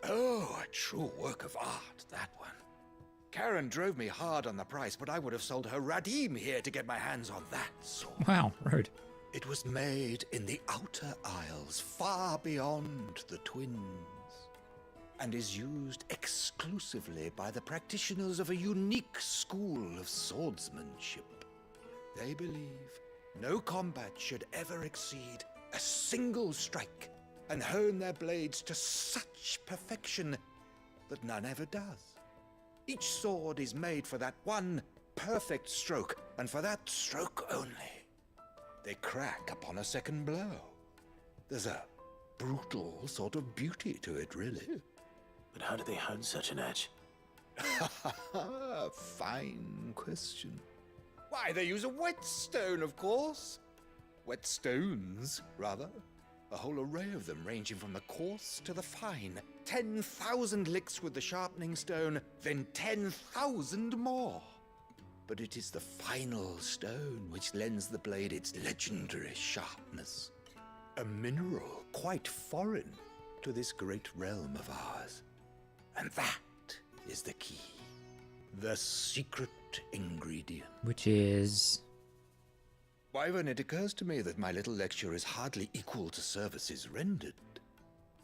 Oh, a true work of art, that one. Karen drove me hard on the price, but I would have sold her Radim here to get my hands on that sword. Wow, rude. It was made in the Outer Isles, far beyond the Twins, and is used exclusively by the practitioners of a unique school of swordsmanship. They believe no combat should ever exceed a single strike, and hone their blades to such perfection that none ever does. Each sword is made for that one perfect stroke, and for that stroke only. They crack upon a second blow. There's a brutal sort of beauty to it, really. But how do they hone such an edge? Fine question. Why, they use a whetstone, of course. Whetstones, rather. A whole array of them, ranging from the coarse to the fine. 10,000 licks with the sharpening stone, then 10,000 more. But it is the final stone which lends the blade its legendary sharpness. A mineral quite foreign to this great realm of ours. And that is the key. The secret ingredient. Which is... Wyvern, it occurs to me that my little lecture is hardly equal to services rendered.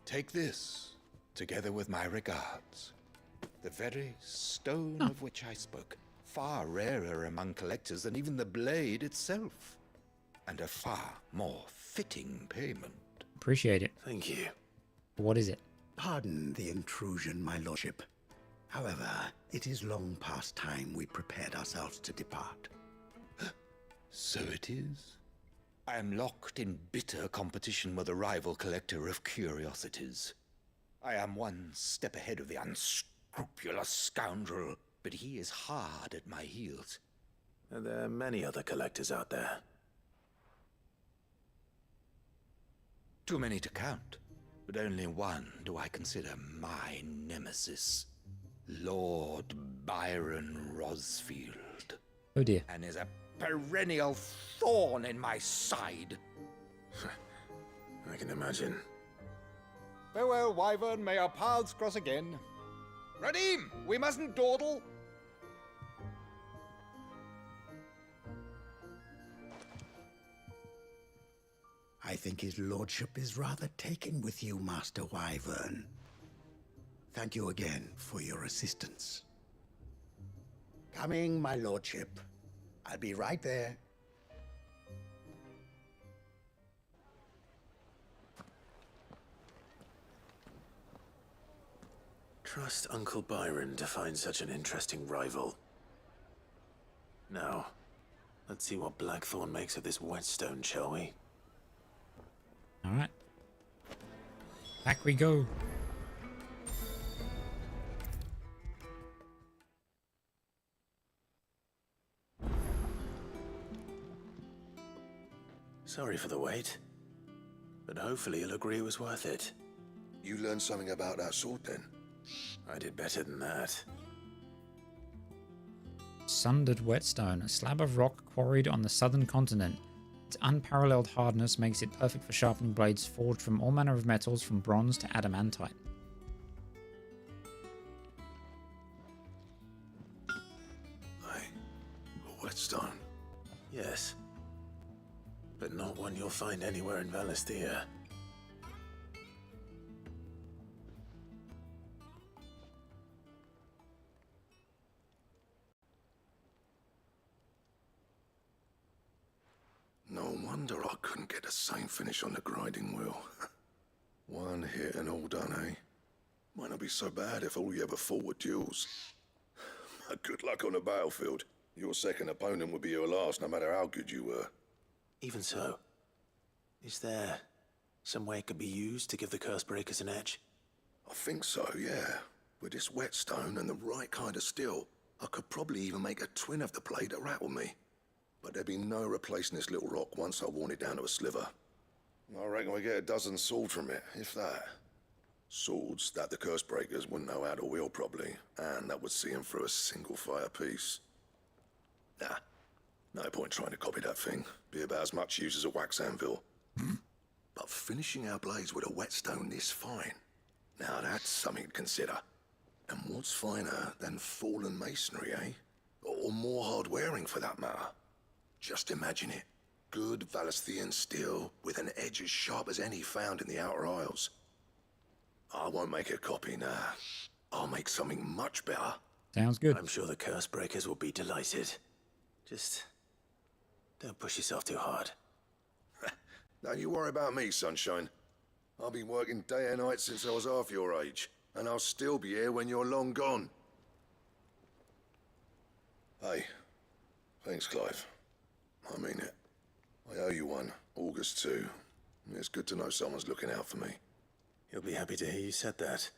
Take this, together with my regards. The very stone of which I spoke, far rarer among collectors than even the blade itself, and a far more fitting payment. Appreciate it. Thank you. What is it? Pardon the intrusion, my lordship. However, it is long past time we prepared ourselves to depart. So it is. I am locked in bitter competition with a rival collector of curiosities. I am one step ahead of the unscrupulous scoundrel, but he is hard at my heels. Are there many other collectors out there? Too many to count, but only one do I consider my nemesis. Lord Byron Rosfield. Oh dear. And is a perennial thorn in my side. I can imagine. Farewell, Wyvern. May our paths cross again. Radim, we mustn't dawdle. I think his lordship is rather taken with you, Master Wyvern. Thank you again for your assistance. Coming, my lordship. I'll be right there. Trust Uncle Byron to find such an interesting rival. Now, let's see what Blackthorn makes of this whetstone, shall we? Alright. Back we go. Sorry for the wait, but hopefully you'll agree it was worth it. You learned something about that sword then? I did better than that. Sundered whetstone, a slab of rock quarried on the southern continent. Its unparalleled hardness makes it perfect for sharpening blades forged from all manner of metals, from bronze to adamantite. you'll find anywhere in Valisthea. No wonder I couldn't get the same finish on the grinding wheel. One hit and all done, eh? Might not be so bad if all you ever fought were duels. Good luck on the battlefield. Your second opponent would be your last, no matter how good you were. Even so, is there some way it could be used to give the curse breakers an edge? I think so, yeah. With this whetstone and the right kind of steel, I could probably even make a twin of the blade that rattled me. But there'd be no replacing this little rock once I worn it down to a sliver. I reckon we get a dozen swords from it, if that. Swords that the curse breakers wouldn't know how to wield properly, and that would see them through a single fire piece. Nah, no point trying to copy that thing. Be about as much use as a wax anvil. But finishing our blades with a whetstone this fine, now that's something to consider. And what's finer than fallen masonry, eh? Or more hard-wearing, for that matter. Just imagine it. Good Valisthean steel with an edge as sharp as any found in the Outer Isles. I won't make a copy, nah. I'll make something much better. Sounds good. I'm sure the curse breakers will be delighted. Just don't push yourself too hard. Don't you worry about me, sunshine. I've been working day and night since I was half your age, and I'll still be here when you're long gone. Hey, thanks, Clive. I mean it. I owe you one, August too. It's good to know someone's looking out for me. He'll be happy to hear you said that.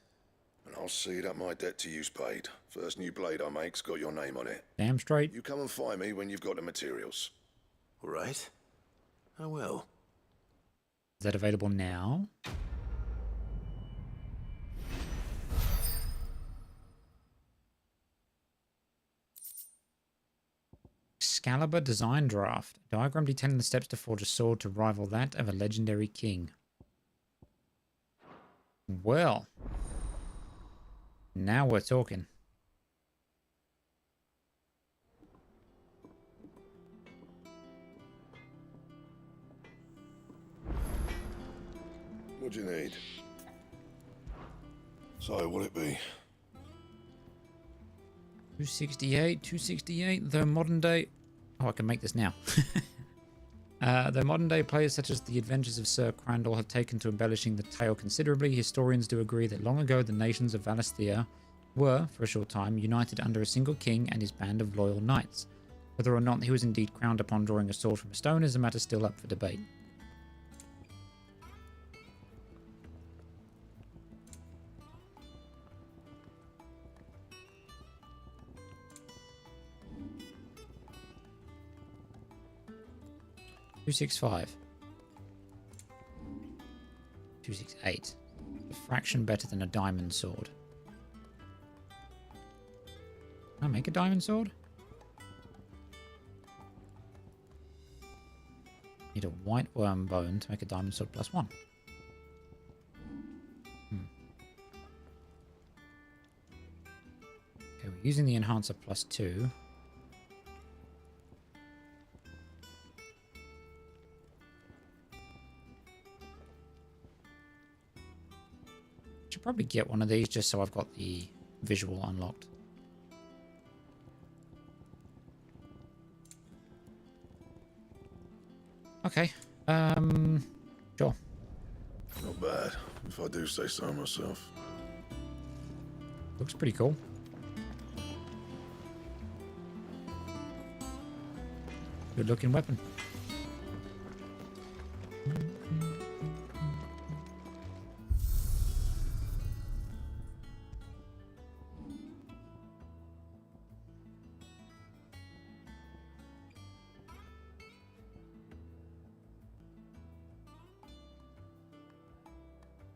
And I'll see that my debt to you's paid. First new blade I make's got your name on it. Damn straight. You come and find me when you've got the materials. All right. I will. Is that available now? Excalibur Design Draft. A diagram detailing the steps to forge a sword to rival that of a legendary king. Well, now we're talking. What do you need? So, what'll it be? 268, though modern day... Oh, I can make this now. Though modern day players such as the adventures of Sir Crandall have taken to embellishing the tale considerably, historians do agree that long ago the nations of Valisthea were, for a short time, united under a single king and his band of loyal knights. Whether or not he was indeed crowned upon drawing a sword from a stone is a matter still up for debate. $265. 268. A fraction better than a diamond sword. Can I make a diamond sword? Need a white worm bone to make a diamond sword +1. Okay, we're using the enhancer +2. Should probably get one of these just so I've got the visual unlocked. Okay, sure. Not bad, if I do say so myself. Looks pretty cool. Good looking weapon.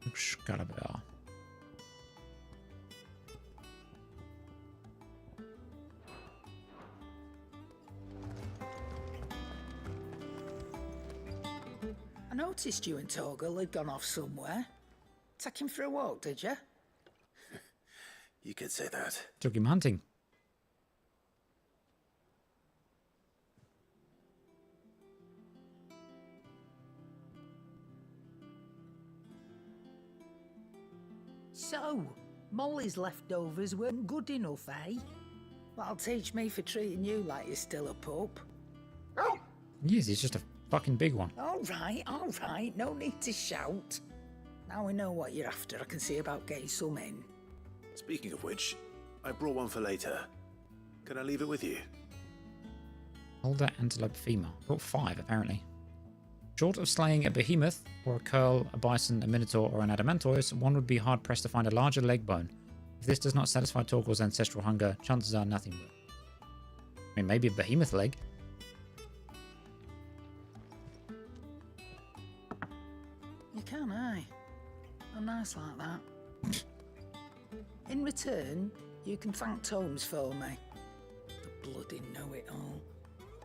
Excalibur. I noticed you and Torgal had gone off somewhere. Take him for a walk, did you? You could say that. Took him hunting. So, Molly's leftovers weren't good enough, eh? That'll teach me for treating you like you're still a pup. Yes, he's just a fucking big one. All right, no need to shout. Now we know what you're after, I can see about getting some in. Speaking of which, I brought one for later. Can I leave it with you? Older antelope female. Brought 5, apparently. Short of slaying a behemoth, or a curl, a bison, a minotaur, or an adamantoise, one would be hard-pressed to find a larger leg bone. If this does not satisfy Torgal's ancestral hunger, chances are nothing will. I mean, maybe a behemoth leg. You can, eh? I'm nice like that. In return, you can thank Tomes for me. The bloody know-it-all.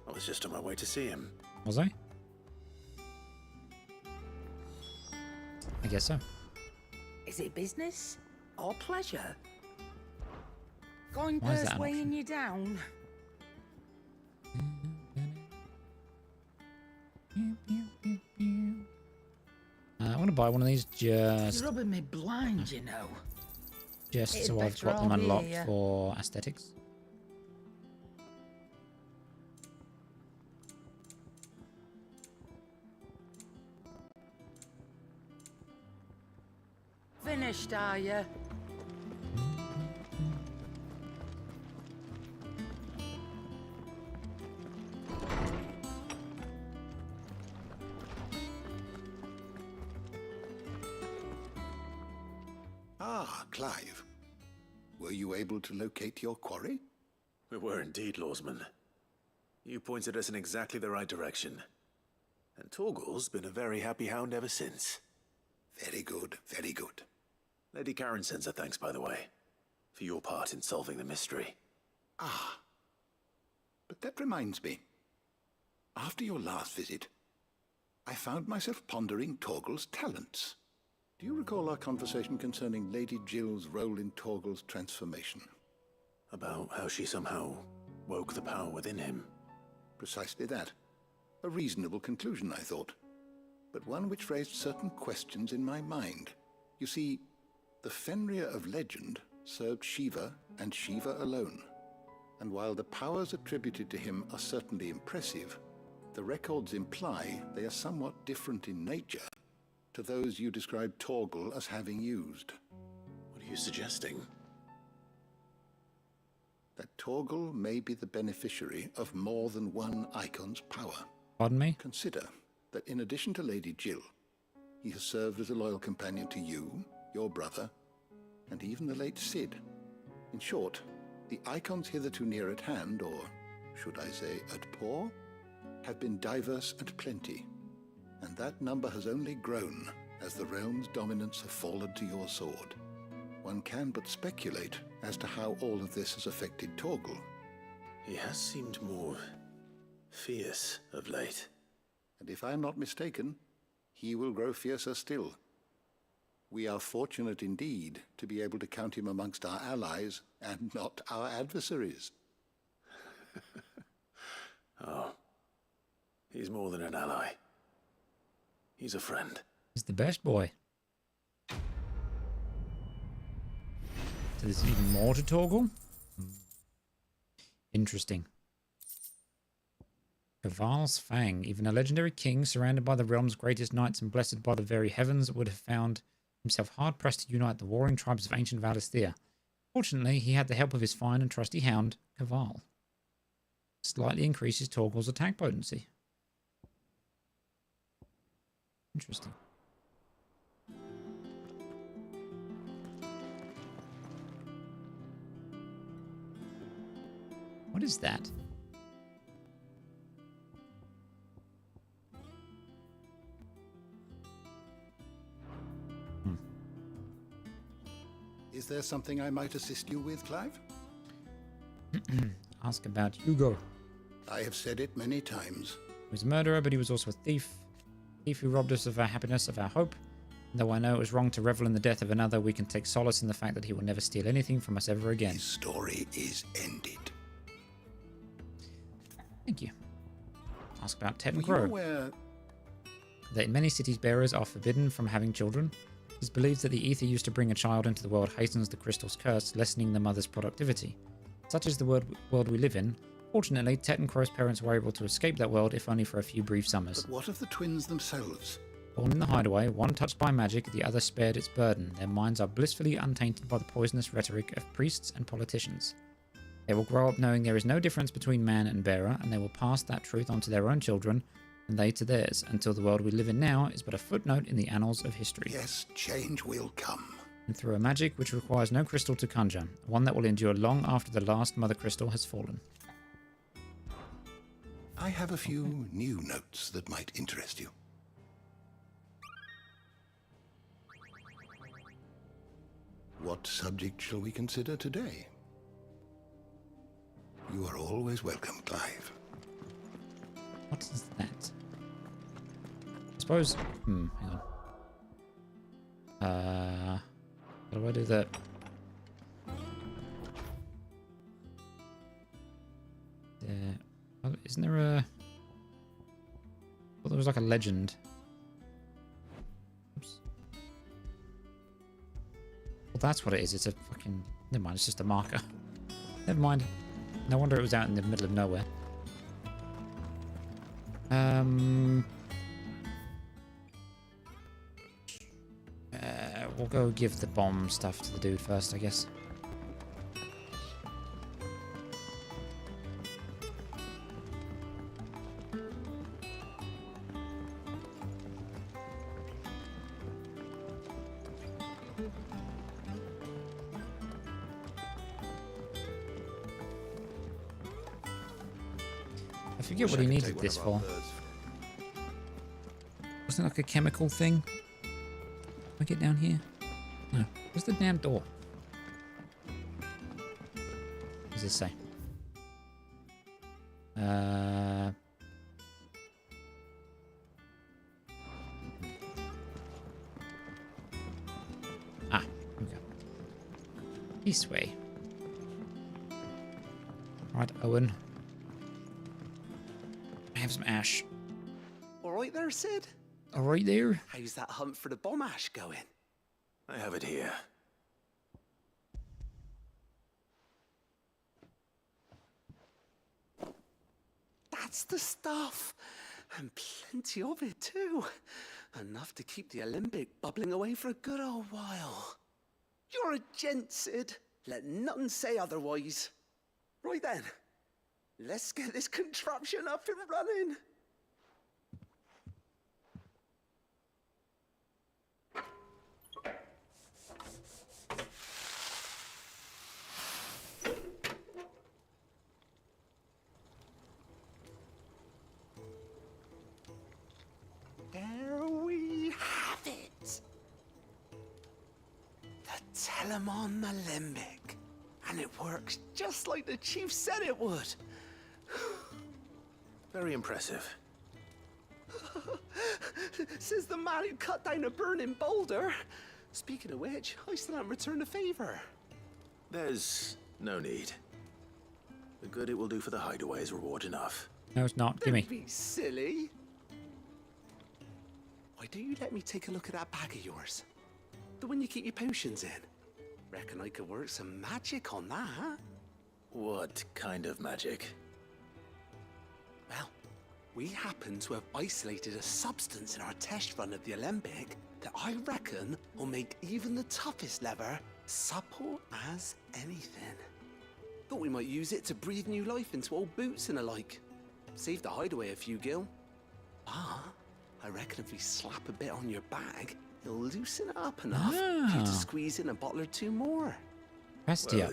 I was just on my way to see him. Was I? I guess so. Is it business or pleasure? Going Why is purse that an weighing option? you down? I want to buy one of these just You're rubbing me blind, you know. It'd so I've better got them all be unlocked here. for aesthetics. Finished, are you? Ah, Clive. Were you able to locate your quarry? We were indeed, Lawsman. You pointed us in exactly the right direction. And Torgal's been a very happy hound ever since. Very good, very good. Lady Karen sends her thanks, by the way, for your part in solving the mystery. Ah. But that reminds me. After your last visit, I found myself pondering Torgal's talents. Do you recall our conversation concerning Lady Jill's role in Torgal's transformation? About how she somehow woke the power within him. Precisely that. A reasonable conclusion, I thought, but one which raised certain questions in my mind. You see, the Fenrir of legend served Shiva and Shiva alone, and while the powers attributed to him are certainly impressive, the records imply they are somewhat different in nature to those you described Torgal as having used. What are you suggesting? That Torgal may be the beneficiary of more than one icon's power. Pardon me? Consider that in addition to Lady Jill, he has served as a loyal companion to you, your brother, and even the late Cid. In short, the icons hitherto near at hand, or should I say at paw, have been diverse and plenty, and that number has only grown as the realm's dominance have fallen to your sword. One can but speculate as to how all of this has affected Torgal. He has seemed more fierce of late. And if I am not mistaken, he will grow fiercer still. We are fortunate indeed to be able to count him amongst our allies and not our adversaries. Oh, he's more than an ally. He's a friend. He's the best boy. So there's even more to Torgal? Interesting. Kaval's Fang. Even a legendary king surrounded by the realm's greatest knights and blessed by the very heavens would have found himself hard-pressed to unite the warring tribes of ancient Valisthea. Fortunately, he had the help of his fine and trusty hound, Kaval. Slightly increases Torgal's attack potency. Interesting. What is that? Is there something I might assist you with, Clive? Ask about Hugo. I have said it many times. He was a murderer, but he was also a thief. Thief who robbed us of our happiness, of our hope. And though I know it was wrong to revel in the death of another, we can take solace in the fact that he will never steal anything from us ever again. His story is ended. Thank you. Ask about Tet and Were you Crow. aware That in many cities bearers are forbidden from having children. It is believed that the ether used to bring a child into the world hastens the crystal's curse, lessening the mother's productivity. Such is the world we live in. Fortunately, Tet and Crow's parents were able to escape that world, if only for a few brief summers. But what of the twins themselves? Born in the hideaway, one touched by magic, the other spared its burden. Their minds are blissfully untainted by the poisonous rhetoric of priests and politicians. They will grow up knowing there is no difference between man and bearer, and they will pass that truth on to their own children, and they to theirs, until the world we live in now is but a footnote in the annals of history. Yes, change will come. And through a magic which requires no crystal to conjure, one that will endure long after the last mother crystal has fallen. I have a few new notes that might interest you. What subject shall we consider today? You are always welcome, Clive. What is that? I suppose... hang on. How do I do that? Isn't there a... Well, there was like a legend. Oops. Well, that's what it is. It's a fucking... Never mind, it's just a marker. Never mind. No wonder it was out in the middle of nowhere. We'll go give the bomb stuff to the dude first, I guess. I forget what he needed this for. Wasn't it like a chemical thing? Can I get down here? No. Where's the damn door? What does this say? Okay. This way. Right, Owen. I have some ash. All right there, Sid? All right there. How's that hunt for the bomb ash going? I have it here. That's the stuff. And plenty of it, too. Enough to keep the Olympic bubbling away for a good old while. You're a gent, Sid. Let nothing say otherwise. Right then. Let's get this contraption up and running. There we have it. The Telemon Alembic. And it works just like the chief said it would. Very impressive. Says the man who cut down a burning boulder. Speaking of which, I still haven't returned the favor. There's no need. The good it will do for the hideaway is reward enough. No, it's not. Gimme. Don't be silly. Why don't you let me take a look at that bag of yours? The one you keep your potions in. Reckon I could work some magic on that. What kind of magic? Well, we happen to have isolated a substance in our test run of the Alembic that I reckon will make even the toughest lever supple as anything. Thought we might use it to breathe new life into old boots and the like. Save the hideaway a few gil. Ah, I reckon if we slap a bit on your bag, it'll loosen it up enough for you to squeeze in a bottle or two more. Capacity up.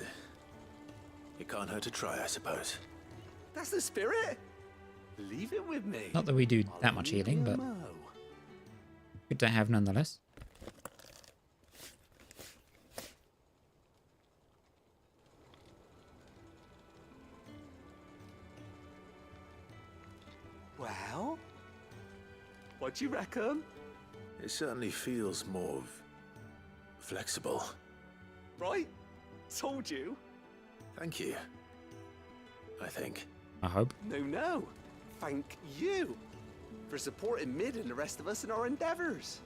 It can't hurt to try, I suppose. That's the spirit. Leave it with me. Not that we do that much healing, but good to have nonetheless. Well, what do you reckon? It certainly feels more flexible. Right? Told you. Thank you. I think. I hope. No. Thank you for supporting Mid and the rest of us in our endeavors.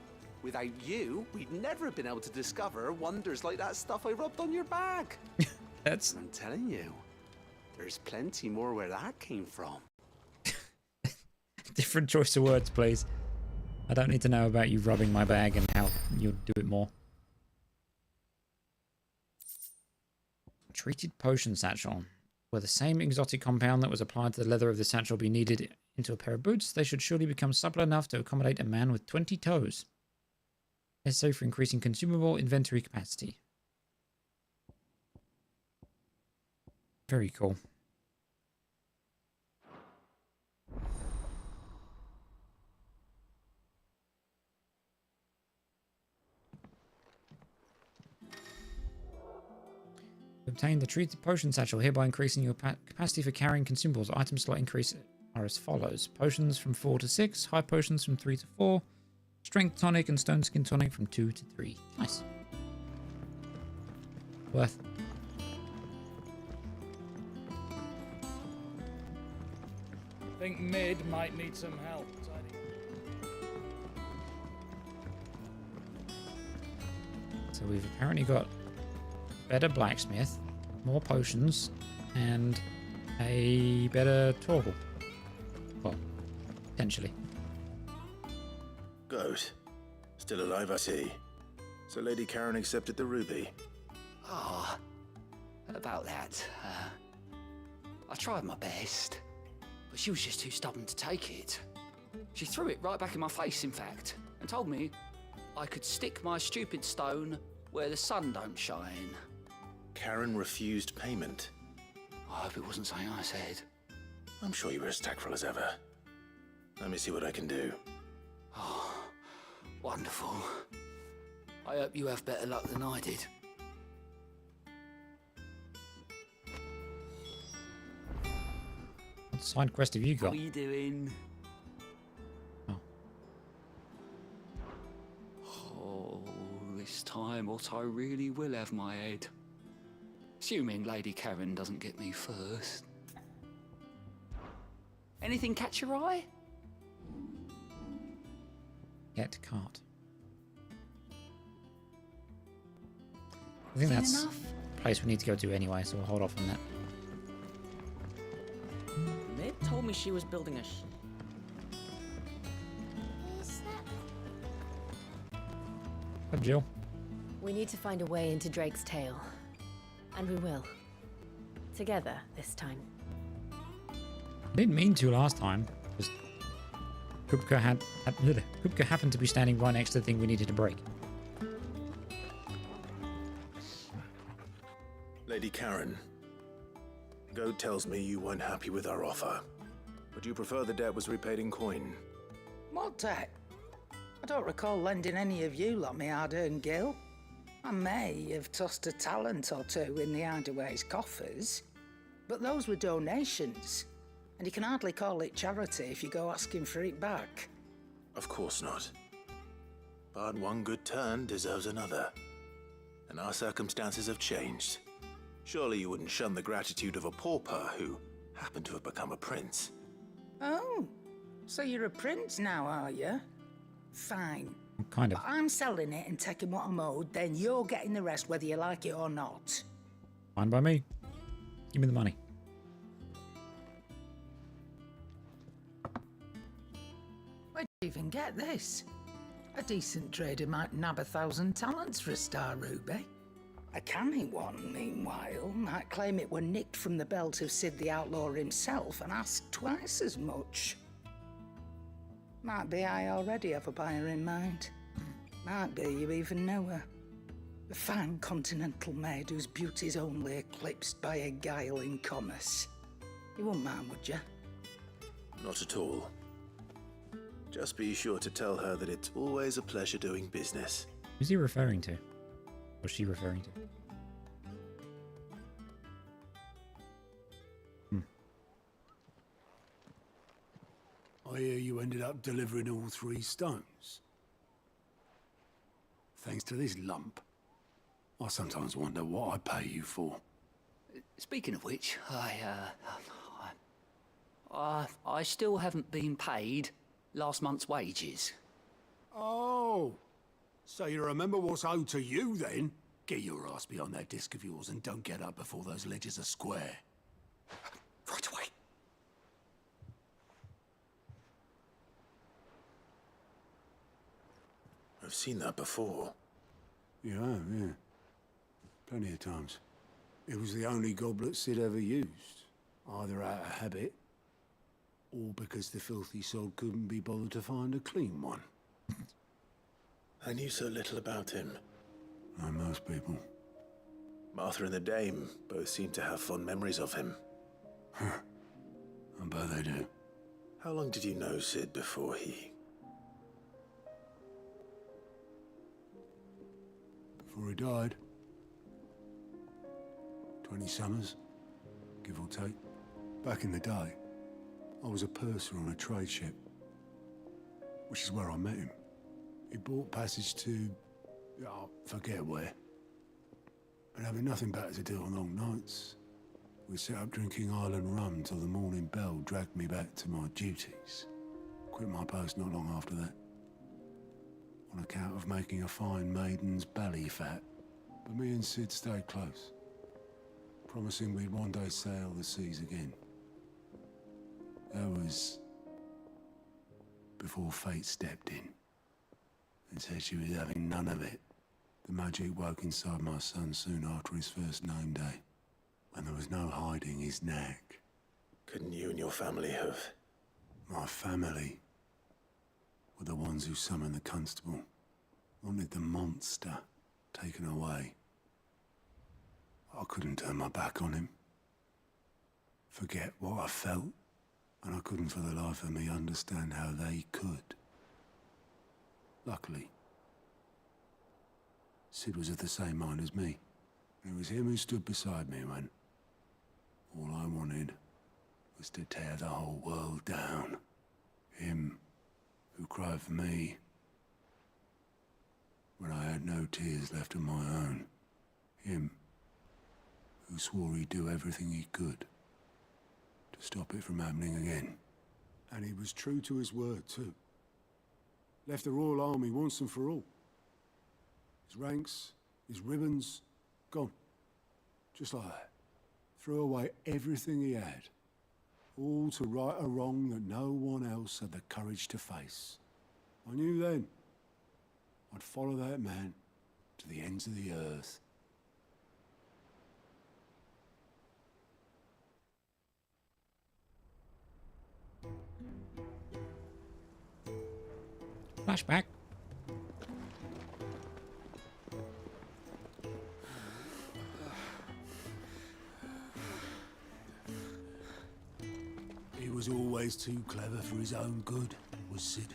Without you, we'd never have been able to discover wonders like that stuff I rubbed on your bag. That's... I'm telling you, there's plenty more where that came from. Different choice of words, please. I don't need to know about you rubbing my bag and how you'll do it more. Treated potion satchel. Were the same exotic compound that was applied to the leather of the satchel be needed into a pair of boots, they should surely become supple enough to accommodate a man with 20 toes. Necessary for increasing consumable inventory capacity. Very cool. Obtain the treated potion satchel, hereby increasing your capacity for carrying consumables. Item slot increase are as follows. Potions from 4 to 6, high potions from 3 to 4, strength tonic and stone skin tonic from 2 to 3. Nice. Worth. I think Mid might need some help. So we've apparently got better blacksmith, more potions, and a better toggle. Well, potentially. Goat. Still alive, I see. So Lady Karen accepted the ruby. Ah, about that. I tried my best, but she was just too stubborn to take it. She threw it right back in my face, in fact, and told me I could stick my stupid stone where the sun don't shine. Karen refused payment. I hope it wasn't something I said. I'm sure you were as tactful as ever. Let me see what I can do. Oh, wonderful. I hope you have better luck than I did. What side quest have you got? What are you doing? Oh, this time what I really will have my head. Assuming Lady Karen doesn't get me first. Anything catch your eye? Get cart. I think that's enough? a place we need to go to anyway, so we'll hold off on that. Mid told me she was building a Hi, Jill. We need to find a way into Drake's tail. And we will. Together this time. I didn't mean to last time, because Kupka Kupka happened to be standing right next to the thing we needed to break. Lady Karen, Goat tells me you weren't happy with our offer. Would you prefer the debt was repaid in coin? What debt? I don't recall lending any of you lot me hard-earned gil. I may have tossed a talent or two in the Hideaway's coffers, but those were donations, and you can hardly call it charity if you go asking for it back. Of course not. But one good turn deserves another. And our circumstances have changed. Surely you wouldn't shun the gratitude of a pauper who happened to have become a prince. Oh, so you're a prince now, are you? Fine. Kind of. But I'm selling it and taking what I'm owed, then you're getting the rest whether you like it or not. Fine by me. Give me the money. Where'd you even get this? A decent trader might nab 1,000 talents for a star ruby. A canny one, meanwhile, might claim it were nicked from the belt of Sid the Outlaw himself and ask twice as much. Might be I already have a buyer in mind. Might be you even know her. A fine continental maid whose beauty's only eclipsed by a guile in commerce. You wouldn't mind, would you? Not at all. Just be sure to tell her that it's always a pleasure doing business. Who's he referring to? What's she referring to? I hear you ended up delivering all 3 stones. Thanks to this lump. I sometimes wonder what I pay you for. Speaking of which, I still haven't been paid last month's wages. Oh, So you remember what's owed to you, then? Get your ass behind that disc of yours and don't get up before those ledgers are square. Right away. I've seen that before. You have, yeah. Plenty of times. It was the only goblet Sid ever used. Either out of habit, or because the filthy sod couldn't be bothered to find a clean one. I knew so little about him. Like most people. Martha and the Dame both seem to have fond memories of him. I bet they do. How long did you know Sid before he... Before he died. 20 summers, give or take. Back in the day, I was a purser on a trade ship, which is where I met him. He bought passage to, forget where. And having nothing better to do on long nights, we set up drinking island rum till the morning bell dragged me back to my duties. Quit my post not long after that, on account of making a fine maiden's belly fat. But me and Sid stayed close, promising we'd one day sail the seas again. That was before fate stepped in and said she was having none of it. The magic woke inside my son soon after his first name day, when there was no hiding his knack. Couldn't you and your family have... My family were the ones who summoned the constable, wanted the monster taken away. I couldn't turn my back on him, forget what I felt, and I couldn't for the life of me understand how they could. Luckily, Sid was of the same mind as me. It was him who stood beside me when all I wanted was to tear the whole world down. Him who cried for me when I had no tears left of my own. Him who swore he'd do everything he could to stop it from happening again. And he was true to his word, too. Left the Royal Army once and for all. His ranks, his ribbons, gone. Just like that. Threw away everything he had. All to right a wrong that no one else had the courage to face. I knew then I'd follow that man to the ends of the earth. Flashback. He was always too clever for his own good, was Sid.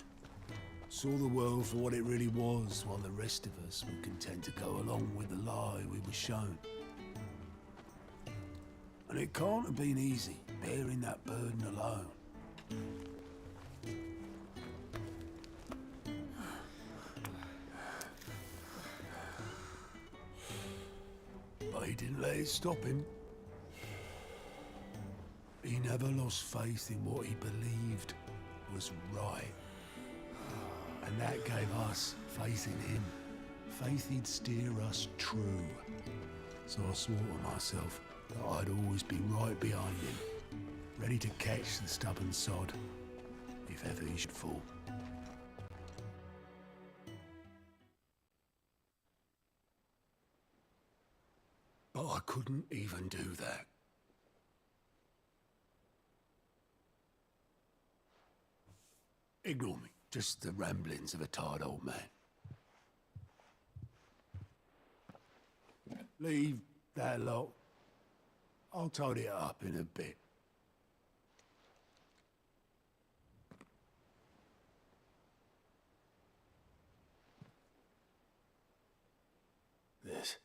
Saw the world for what it really was, while the rest of us were content to go along with the lie we were shown. And it can't have been easy, bearing that burden alone. But he didn't let it stop him. He never lost faith in what he believed was right. And that gave us faith in him. Faith he'd steer us true. So I swore to myself that I'd always be right behind him, ready to catch the stubborn sod, if ever he should fall. But I couldn't even do that. Ignore me. Just the ramblings of a tired old man. Leave that lot. I'll tidy it up in a bit. This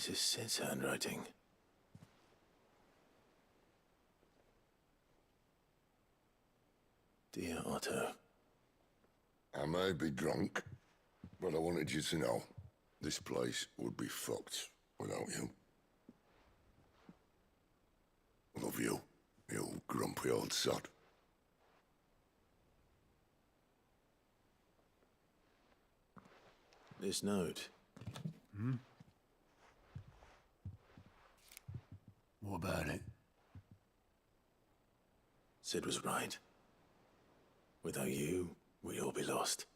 is Sid's handwriting. Dear Otto. I may be drunk, but I wanted you to know this place would be fucked without you. Love you, you grumpy old sod. This note. Hmm? What about it? Sid was right. Without you, we'd all be lost.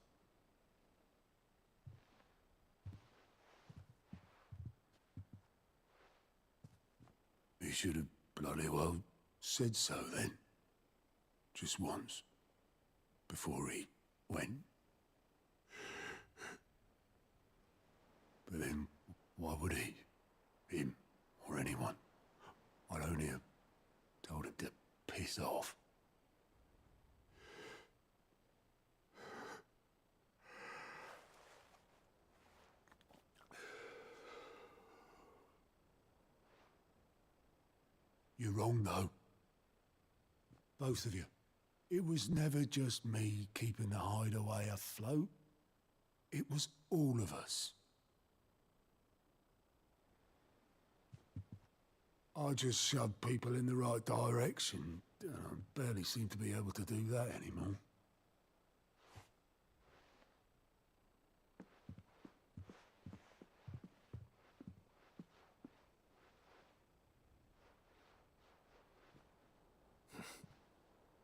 He should have bloody well said so then. Just once. Before he went. But then, why would he? Him, or anyone? I'd only have told him to piss off. You're wrong, though. Both of you. It was never just me keeping the hideaway afloat. It was all of us. I just shoved people in the right direction, and I barely seem to be able to do that anymore.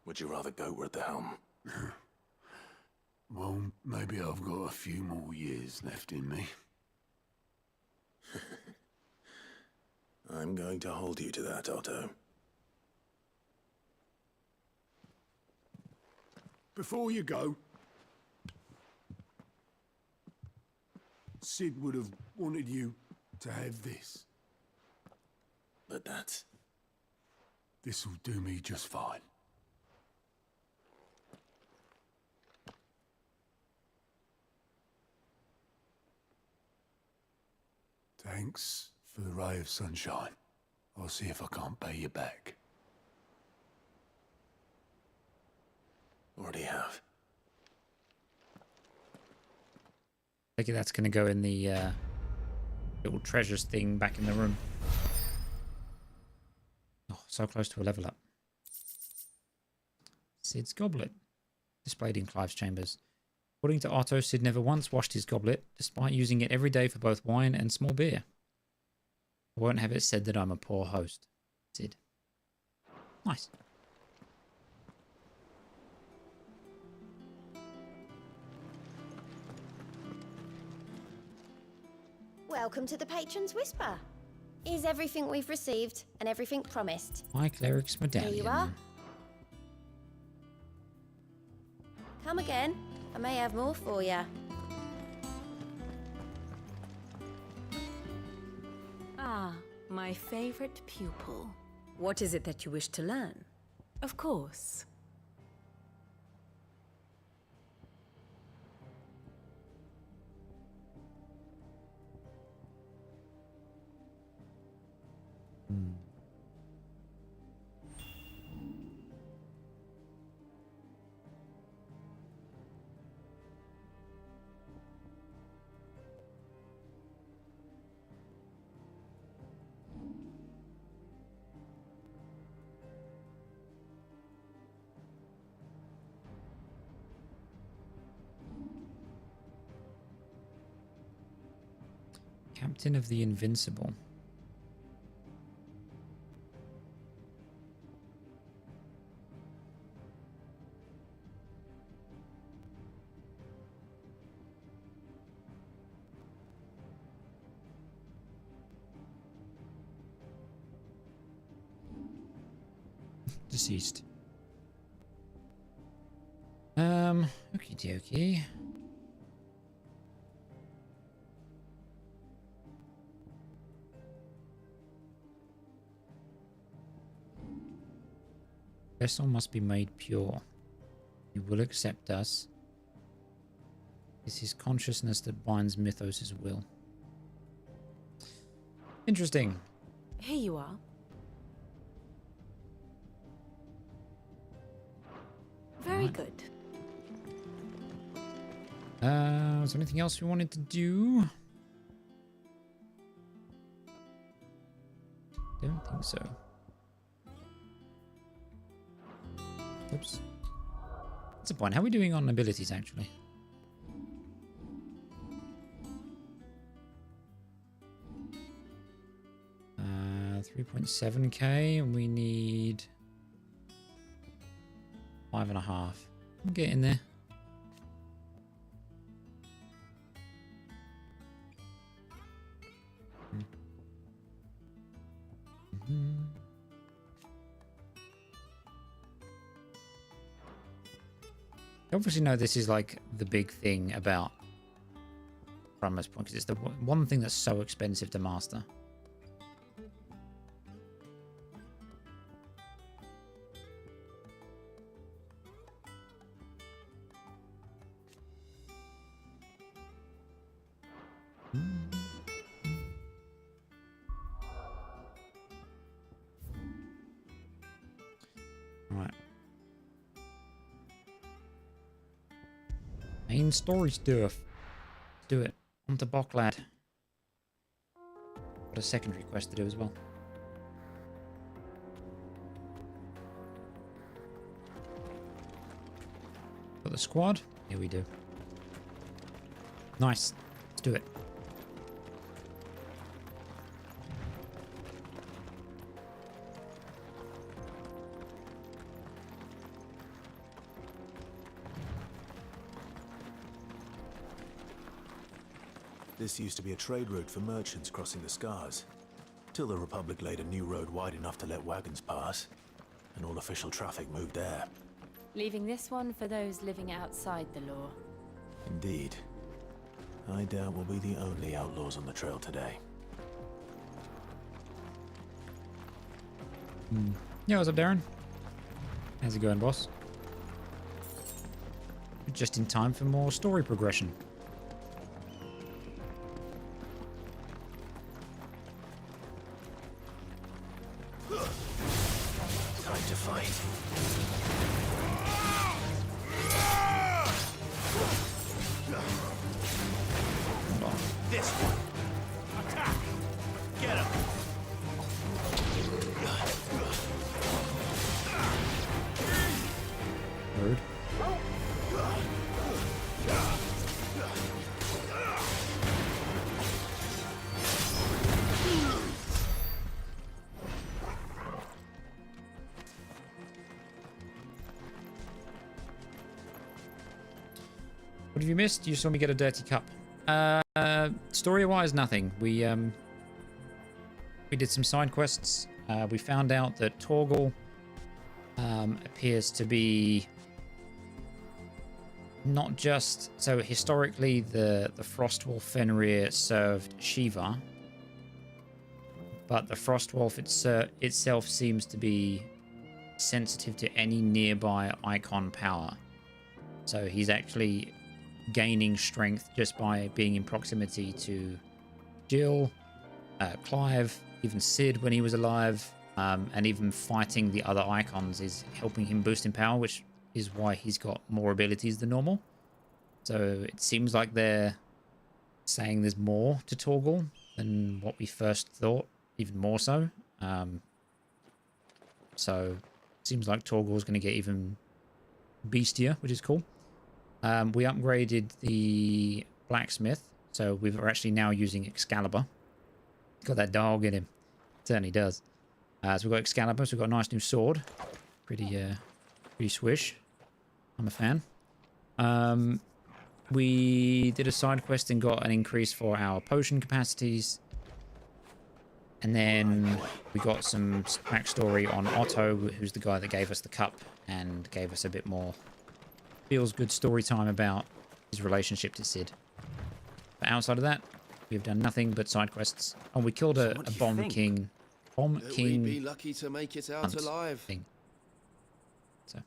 Would you rather go at the helm? Well, maybe I've got a few more years left in me. I'm going to hold you to that, Otto. Before you go, Sid would have wanted you to have this. But that's... This'll do me just fine. Thanks for the ray of sunshine. I'll see if I can't pay you back. Already have. I think that's going to go in the little treasures thing back in the room. Oh, so close to a level up. Sid's goblet. Displayed in Clive's chambers. According to Otto, Sid never once washed his goblet, despite using it every day for both wine and small beer. I won't have it said that I'm a poor host. Sid. Nice. Welcome to the Patron's Whisper. Is everything we've received and everything promised? My cleric's medallion. Here you are. Come again. I may have more for you. Ah, my favorite pupil. What is it that you wish to learn? Of course. Captain of the Invincible. Deceased. Okie dokie. Vessel must be made pure. He will accept us. It's his consciousness that binds Mythos' will. Interesting. Here you are. Very good. Was there anything else we wanted to do? Don't think so. Oops. That's a point. How are we doing on abilities, actually? 3.7k, and we need 5.5. I'm getting there. I obviously know this is like the big thing about Primus Point, because it's the one thing that's so expensive to master. Right. Main story stuff. Let's do it. On to Boklad. Got a secondary quest to do as well. Got the squad? Here we do. Nice. Let's do it. This used to be a trade route for merchants crossing the Scars, till the Republic laid a new road wide enough to let wagons pass, and all official traffic moved there. Leaving this one for those living outside the law. Indeed. I doubt we'll be the only outlaws on the trail today. Yeah, what's up, Darren? How's it going, boss? Just in time for more story progression. Time to fight. This one. Attack! Get him! Rude. What have you missed? You saw me get a dirty cup. Story-wise, nothing. We did some side quests. We found out that Torgal appears to be not just... So historically, the Frostwolf Fenrir served Shiva, but the Frostwolf itself seems to be sensitive to any nearby icon power. So he's actually gaining strength just by being in proximity to Jill, Clive, even Sid when he was alive, and even fighting the other icons is helping him boost in power, which is why he's got more abilities than normal. So it seems like they're saying there's more to Torgal than what we first thought, even more so. So it seems like Torgal's going to get even beastier, which is cool. We upgraded the blacksmith, so we're actually now using Excalibur. Got that dog in him. Certainly does. So we've got Excalibur, so we've got a nice new sword. Pretty swish. I'm a fan. We did a side quest and got an increase for our potion capacities. And then we got some backstory on Otto, who's the guy that gave us the cup and gave us a bit more feels good story time about his relationship to Sid. But outside of that, we've done nothing but side quests. Oh, we killed a bomb king. Bomb king. We'd be lucky to make it out alive. Thing. So.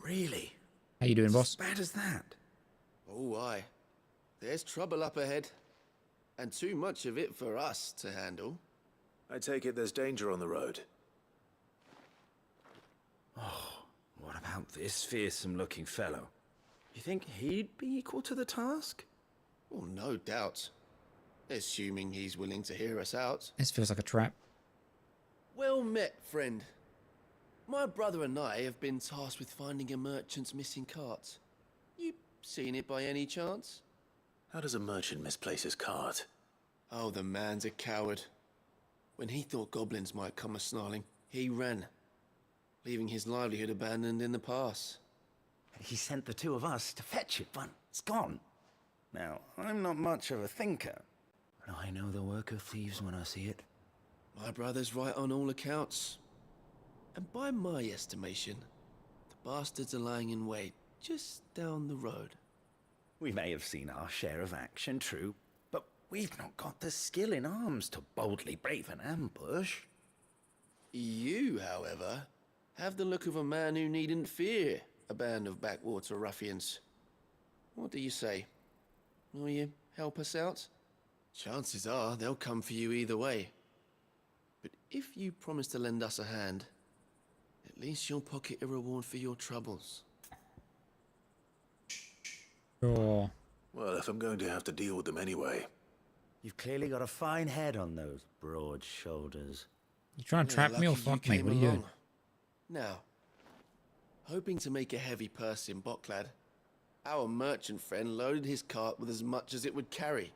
Really? How you doing, boss? As bad as that? Oh, aye. There's trouble up ahead. And too much of it for us to handle. I take it there's danger on the road. Oh, what about this fearsome-looking fellow? You think he'd be equal to the task? Well, no doubt. Assuming he's willing to hear us out. This feels like a trap. Well met, friend. My brother and I have been tasked with finding a merchant's missing cart. You seen it by any chance? How does a merchant misplace his cart? Oh, the man's a coward. When he thought goblins might come a-snarling, he ran, leaving his livelihood abandoned in the pass. He sent the two of us to fetch it, but it's gone. Now, I'm not much of a thinker, but I know the work of thieves when I see it. My brother's right on all accounts. And by my estimation, the bastards are lying in wait just down the road. We may have seen our share of action, true, but we've not got the skill in arms to boldly brave an ambush. You, however, have the look of a man who needn't fear a band of backwater ruffians. What do you say? Will you help us out? Chances are they'll come for you either way. But if you promise to lend us a hand, at least you'll pocket a reward for your troubles. Sure. Well, if I'm going to have to deal with them anyway. You've clearly got a fine head on those broad shoulders. You trying to trap me or fuck me? What are you doing? Now, hoping to make a heavy purse in Boklad, our merchant friend loaded his cart with as much as it would carry.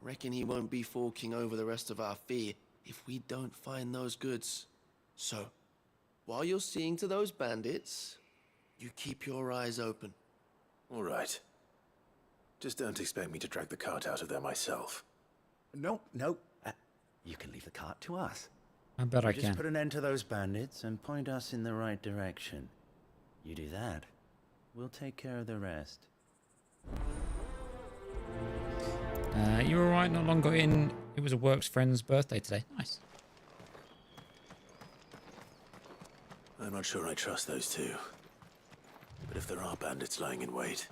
Reckon he won't be forking over the rest of our fee if we don't find those goods. So, while you're seeing to those bandits, you keep your eyes open. All right. Just don't expect me to drag the cart out of there myself. No. You can leave the cart to us. I bet I Just can. put an end to those bandits and point us in the right direction. You do that, we'll take care of the rest. You were alright, not long ago in. It was a works friend's birthday today. Nice. I'm not sure I trust those two. But if there are bandits lying in wait,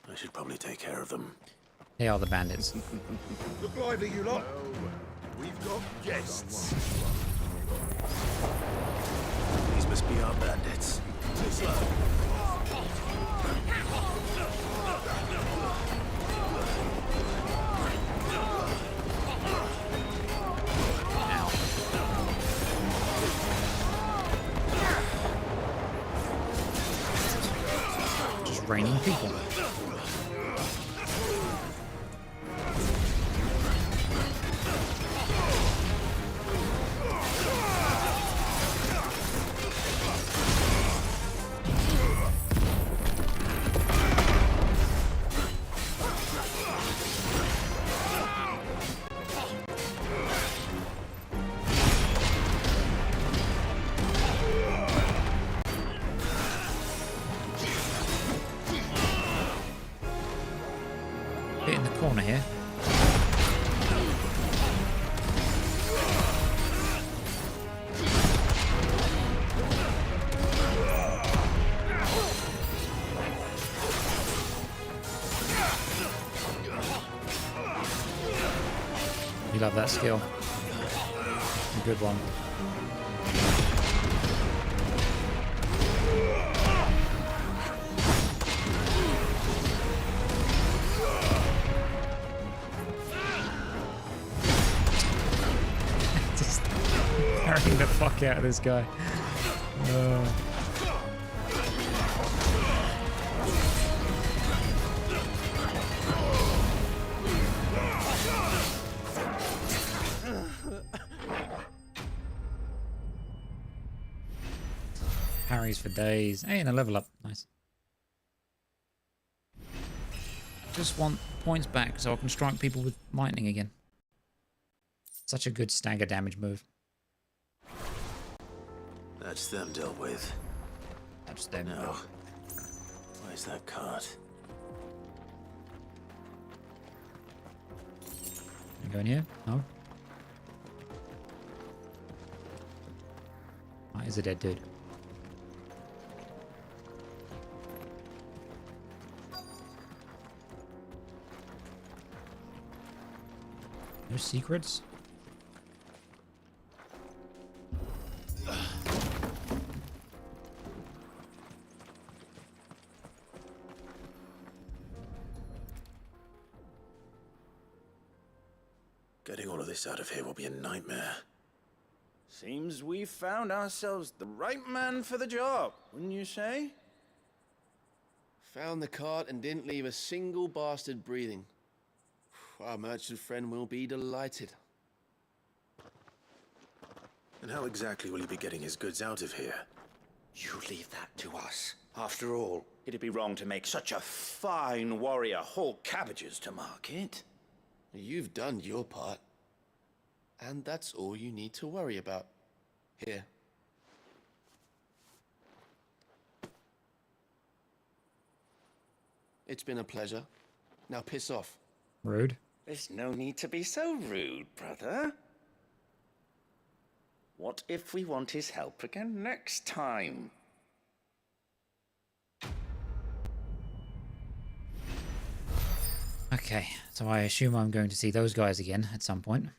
I should probably take care of them. They are the bandits. Look lively, you lot. We've got guests. These must be our bandits. Too slow. Just raining people. Bit in the corner here. You love that skill. A good one. Just carrying the fuck out of this guy. Parries for days. Hey, and a level up. Nice. Just want points back so I can strike people with lightning again. Such a good stagger damage move. That's them dealt with. That's them. No. Where's that cart? You go in here? No. Oh, he's a dead dude. No secrets? Getting all of this out of here will be a nightmare. Seems we found ourselves the right man for the job, wouldn't you say? Found the cart and didn't leave a single bastard breathing. Our merchant friend will be delighted. And how exactly will he be getting his goods out of here? You leave that to us. After all, it'd be wrong to make such a fine warrior haul cabbages to market. You've done your part. And that's all you need to worry about. Here. It's been a pleasure. Now piss off. Rude. There's no need to be so rude, brother. What if we want his help again next time? Okay, so I assume I'm going to see those guys again at some point.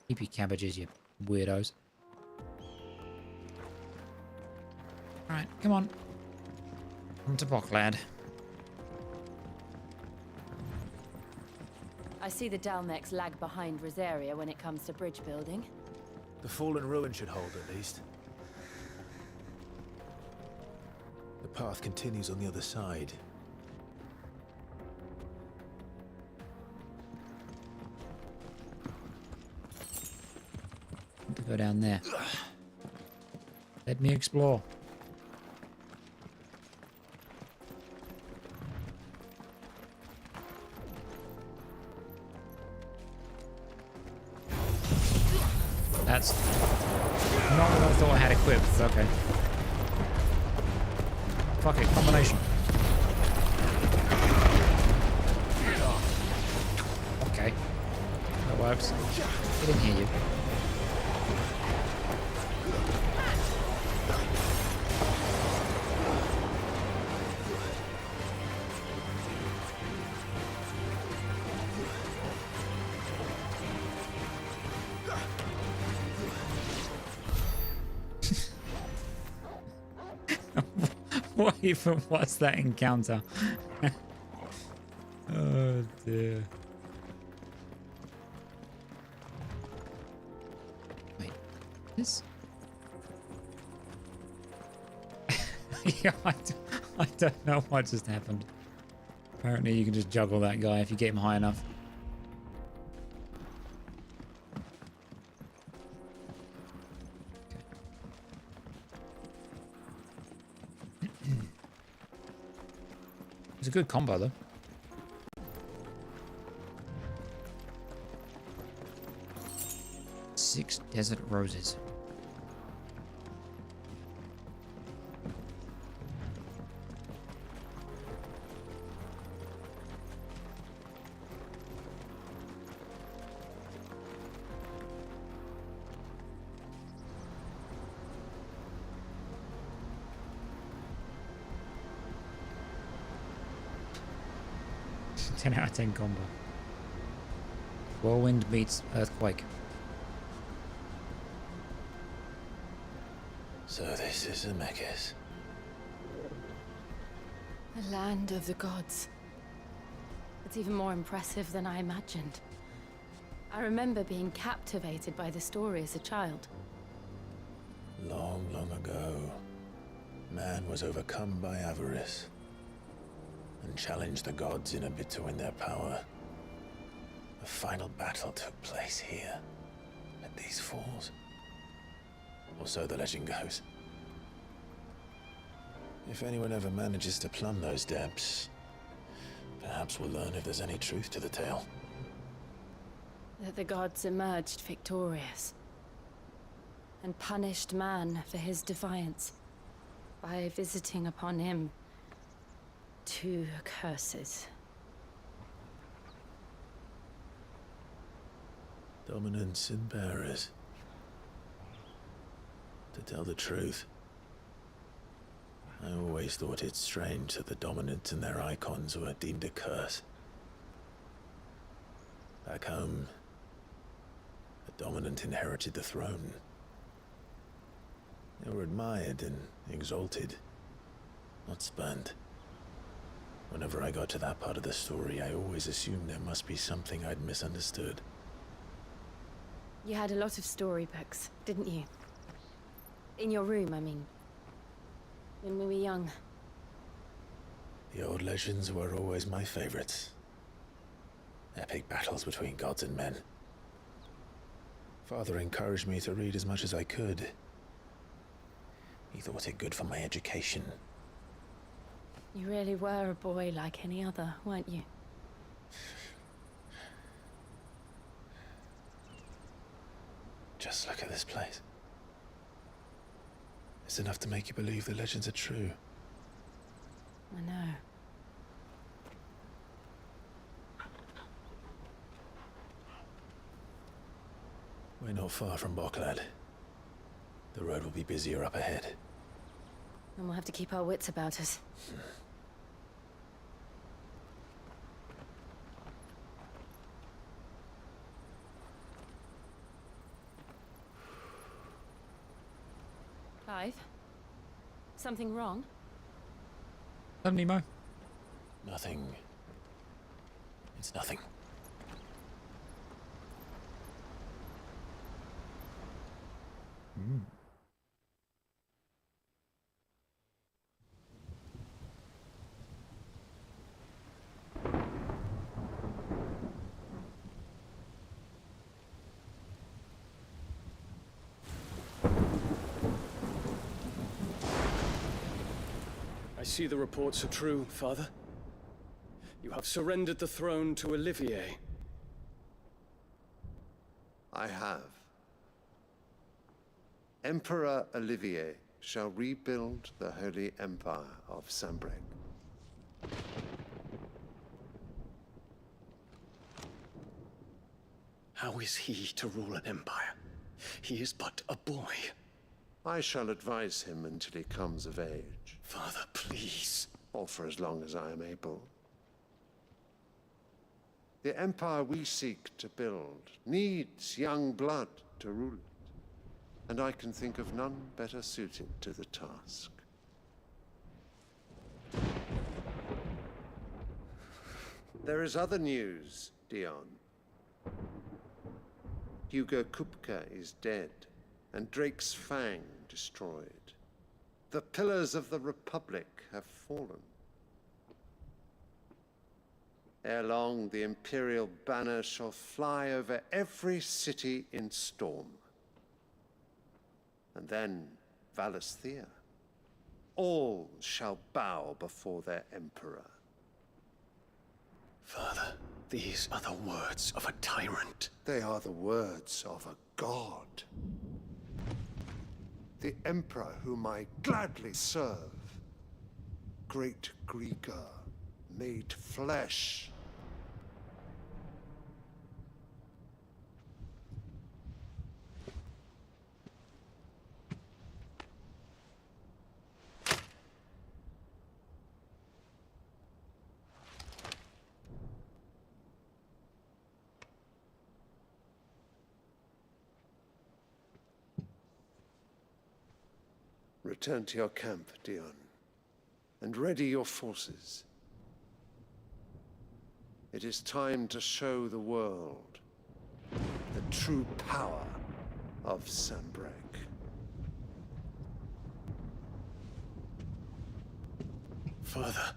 Keep your cabbages, you weirdos. Alright, come on. On to Bock, lad. I see the Dalmex lag behind Rosaria when it comes to bridge building. The fallen ruin should hold at least. The path continues on the other side. To go down there. Let me explore. That's not what I thought I had equipped, but okay. Fuck it, combination. Okay. That works. I didn't hear you. What even was that encounter? Oh dear. Wait, this? Yeah, I don't know what just happened. Apparently you can just juggle that guy if you get him high enough. It's a good combo, though. Six desert roses. Ten out of 10 combo. Whirlwind meets earthquake. So this is Zemeckis. The land of the gods. It's even more impressive than I imagined. I remember being captivated by the story as a child. Long, long ago, man was overcome by avarice and challenged the gods in a bid to win their power. A final battle took place here, at these falls. Or so the legend goes. If anyone ever manages to plumb those depths, perhaps we'll learn if there's any truth to the tale. That the gods emerged victorious and punished man for his defiance by visiting upon him 2 curses. Dominance and bearers. To tell the truth, I always thought it strange that the dominant and their icons were deemed a curse. Back home, the dominant inherited the throne. They were admired and exalted, not spurned. Whenever I got to that part of the story, I always assumed there must be something I'd misunderstood. You had a lot of storybooks, didn't you? In your room, I mean. When we were young. The old legends were always my favorites. Epic battles between gods and men. Father encouraged me to read as much as I could. He thought it good for my education. You really were a boy like any other, weren't you? Just look at this place. It's enough to make you believe the legends are true. I know. We're not far from Boklad. The road will be busier up ahead. And we'll have to keep our wits about us. Clive? Something wrong? Nemo? Nothing. It's nothing. I see the reports are true, Father. You have surrendered the throne to Olivier. I have. Emperor Olivier shall rebuild the Holy Empire of Sambrec. How is he to rule an empire? He is but a boy. I shall advise him until he comes of age. Father, please. Or for as long as I am able. The empire we seek to build needs young blood to rule it. And I can think of none better suited to the task. There is other news, Dion. Hugo Kupka is dead, and Drake's Fang destroyed. The pillars of the Republic have fallen. Ere long, the Imperial banner shall fly over every city in Storm. And then Valisthea. All shall bow before their Emperor. Father, these are the words of a tyrant. They are the words of a god. The Emperor whom I gladly serve. Great Grieger, made flesh. Return to your camp, Dion, and ready your forces. It is time to show the world the true power of Sambrec. Father.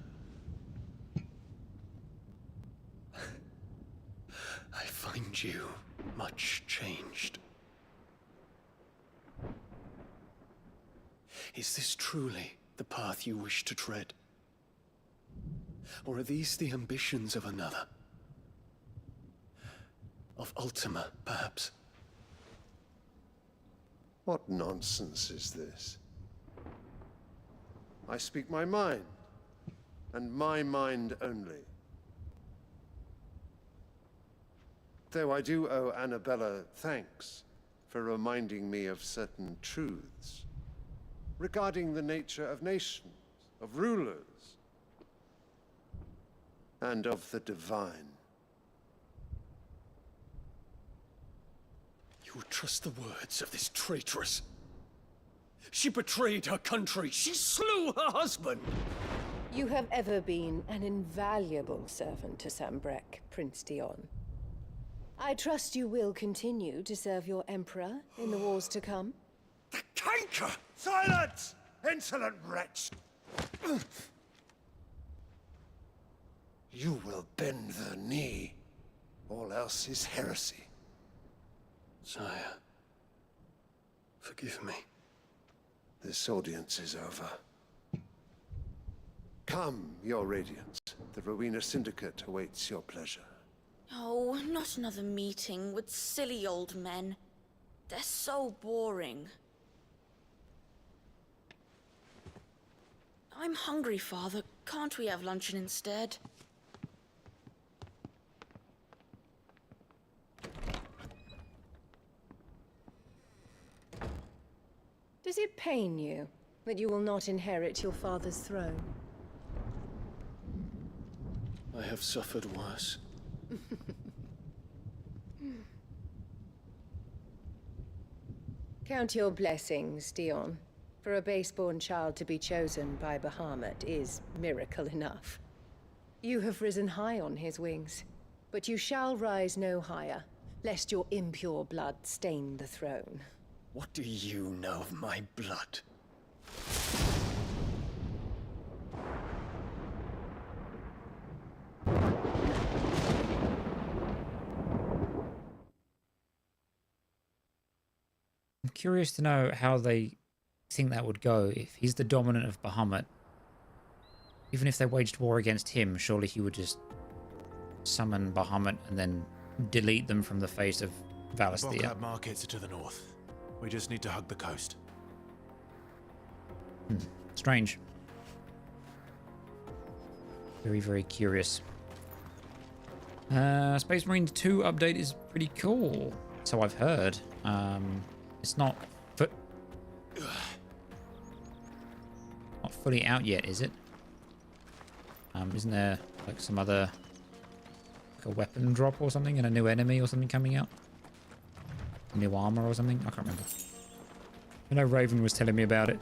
I find you much changed. Is this truly the path you wish to tread? Or are these the ambitions of another? Of Ultima, perhaps? What nonsense is this? I speak my mind, and my mind only. Though I do owe Annabella thanks for reminding me of certain truths regarding the nature of nations, of rulers, and of the divine. You would trust the words of this traitress? She betrayed her country. She slew her husband. You have ever been an invaluable servant to Sambrec, Prince Dion. I trust you will continue to serve your Emperor in the wars to come. The canker! Silence! Insolent wretch! You will bend the knee All else is heresy. Sire, forgive me. This audience is over. Come, Your Radiance. The Rowena Syndicate awaits your pleasure. Oh, not another meeting with silly old men. They're so boring. I'm hungry, Father. Can't we have luncheon instead? Does it pain you that you will not inherit your father's throne? I have suffered worse. Count your blessings, Dion. For a base-born child to be chosen by Bahamut is miracle enough. You have risen high on his wings, but you shall rise no higher, lest your impure blood stain the throne. What do you know of my blood? I'm curious to know how they think that would go if he's the dominant of Bahamut. Even if they waged war against him, surely he would just summon Bahamut and then delete them from the face of Valisthea. Bocab markets are to the north. We just need to hug the coast. Strange. Very, very curious. Space Marine 2 update is pretty cool, so I've heard. It's not fully out yet, is it? Isn't there like some other like a weapon drop or something and a new enemy or something coming out? New armor or something? I can't remember. I know Raven was telling me about it.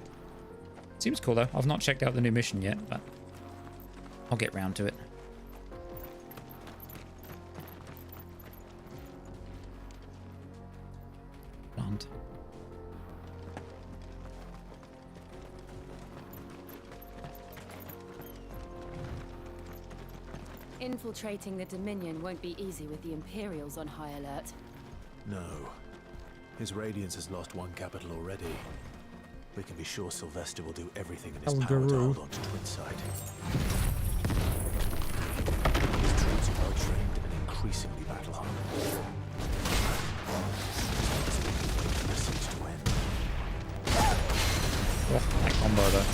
Seems cool though. I've not checked out the new mission yet, but I'll get round to it. Plant. Infiltrating the Dominion won't be easy with the Imperials on high alert. No. His Radiance has lost one capital already. We can be sure Sylvester will do everything in his power to hold on to Twinside. His troops are well trained and increasingly battle-hardened. This needs to end. Oh, that combo though.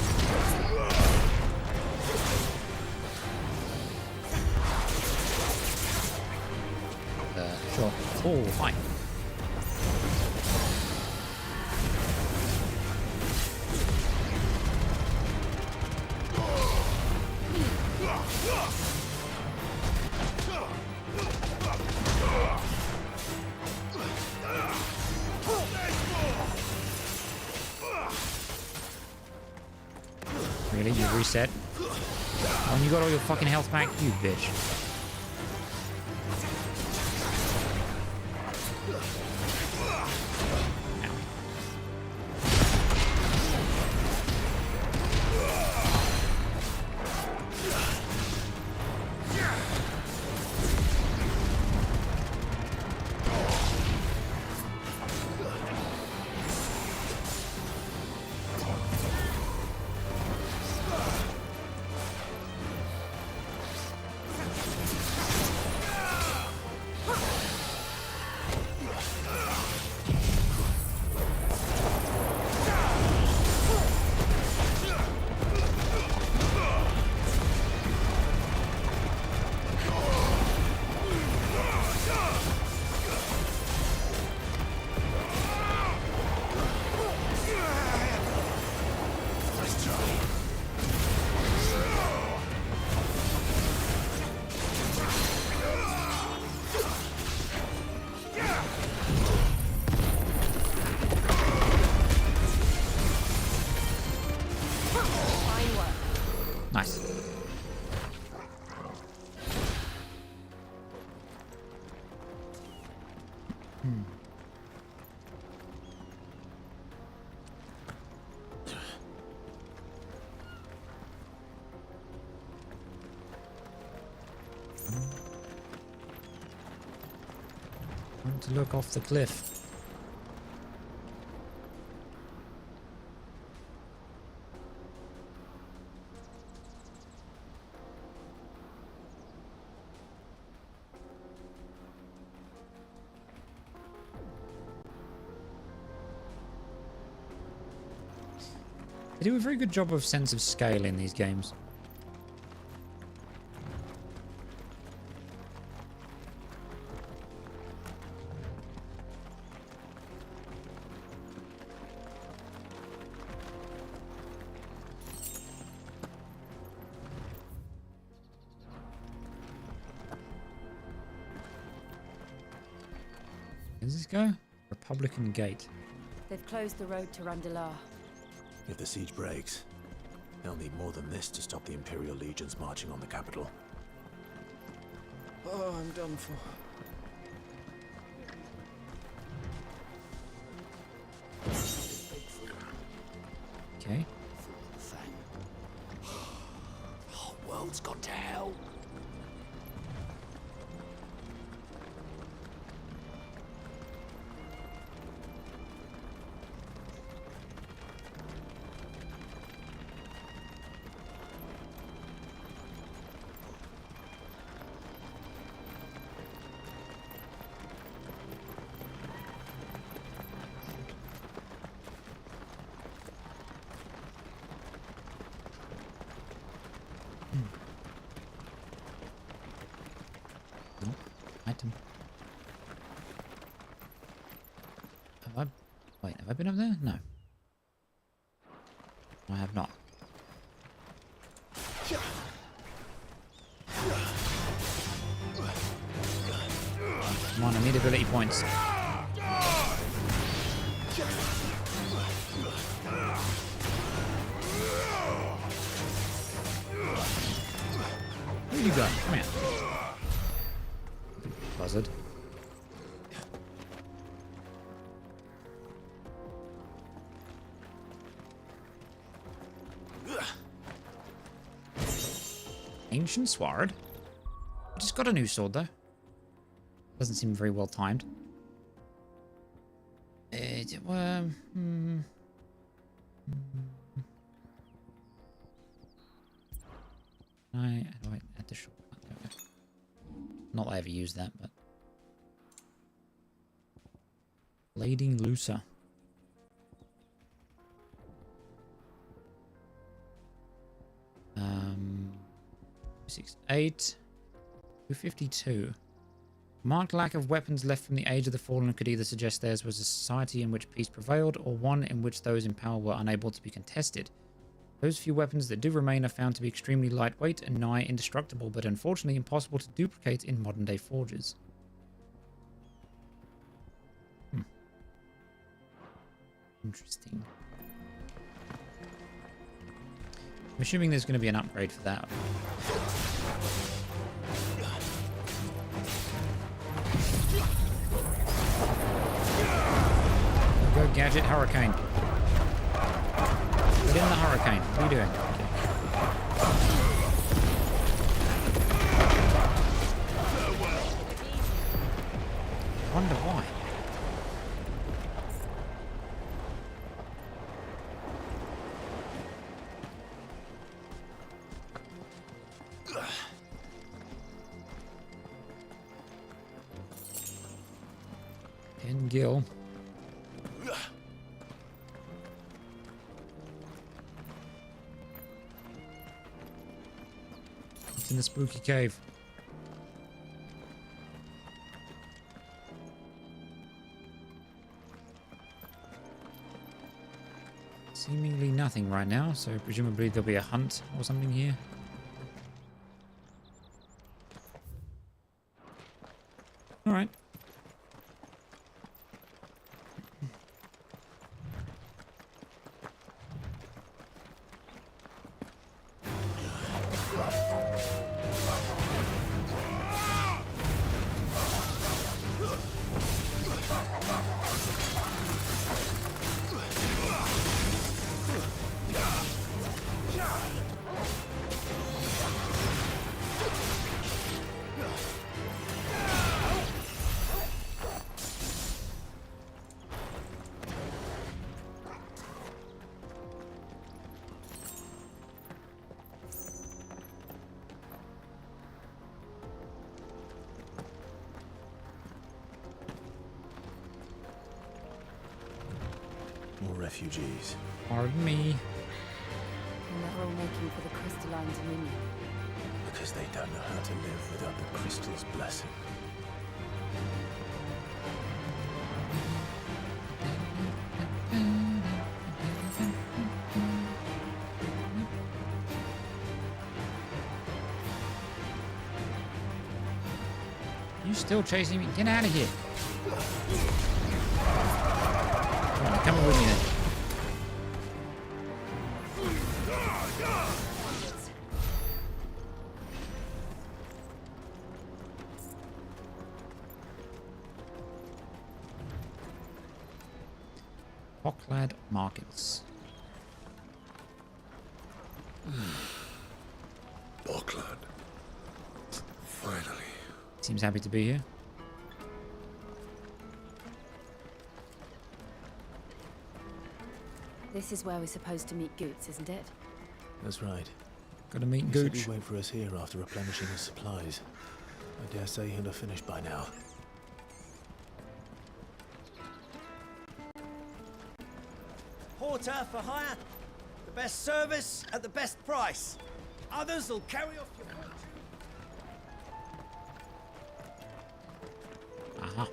Sure. Oh, fine. Really? You reset? Oh, and you got all your fucking health back? You bitch. Nice. Time to look off the cliff. They do a very good job of sense of scale in these games. Where does this go? Republican Gate. They've closed the road to Randalar. If the siege breaks, they'll need more than this to stop the Imperial legions marching on the capital. Oh, I'm done for. Okay. Thing. Oh, world's gone to hell. Item. Have I been up there? No. I have not. Come on, I need ability points. Where are you going? Come here. Buzzard. Ancient sword. I just got a new sword though. Doesn't seem very well timed. I add the short. Not that I ever used that, but blading looser. 68, 252. Marked lack of weapons left from the Age of the Fallen could either suggest theirs was a society in which peace prevailed, or one in which those in power were unable to be contested. Those few weapons that do remain are found to be extremely lightweight and nigh indestructible, but unfortunately impossible to duplicate in modern-day forges. Interesting. I'm assuming there's going to be an upgrade for that. Go Gadget Hurricane. Put in the Hurricane. What are you doing? I wonder why. Pen Gill. It's in the spooky cave. Seemingly nothing right now, so presumably there'll be a hunt or something here. All right. refugees. Pardon me. And they're all making for the crystalline dominion. Because they don't know how to live without the crystal's blessing. You still chasing me? Get out of here. Come on, come with me then. Hocklad Markets. Auckland. Finally. Seems happy to be here. This is where we're supposed to meet Goots, isn't it? That's right. Gotta meet He said Gooch. he'd wait for us here after replenishing his supplies. I dare say he'll have finished by now. Porter for hire. The best service at the best price. Others will carry off your fortune. Aha.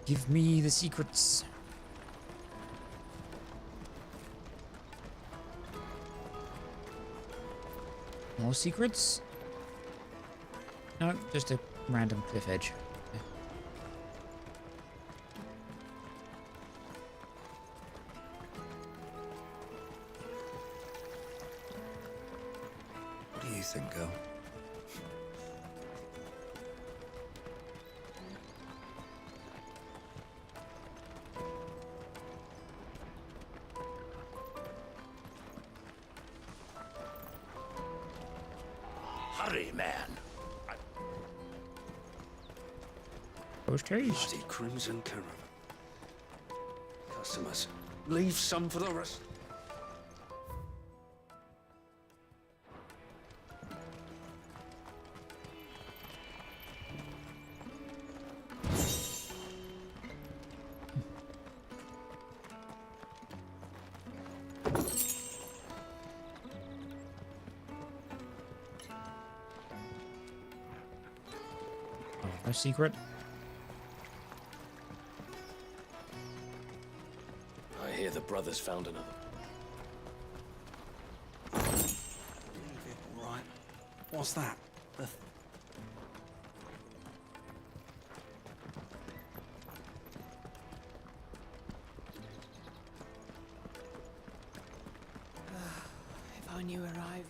Give me the secrets. More secrets? No, just a random cliff edge. What do you think, girl? Hurry, man. Post haste. Bloody crimson caravan. Customers, leave some for the rest. No secret. I hear the brothers found another. Right. What's that? If I knew where I've...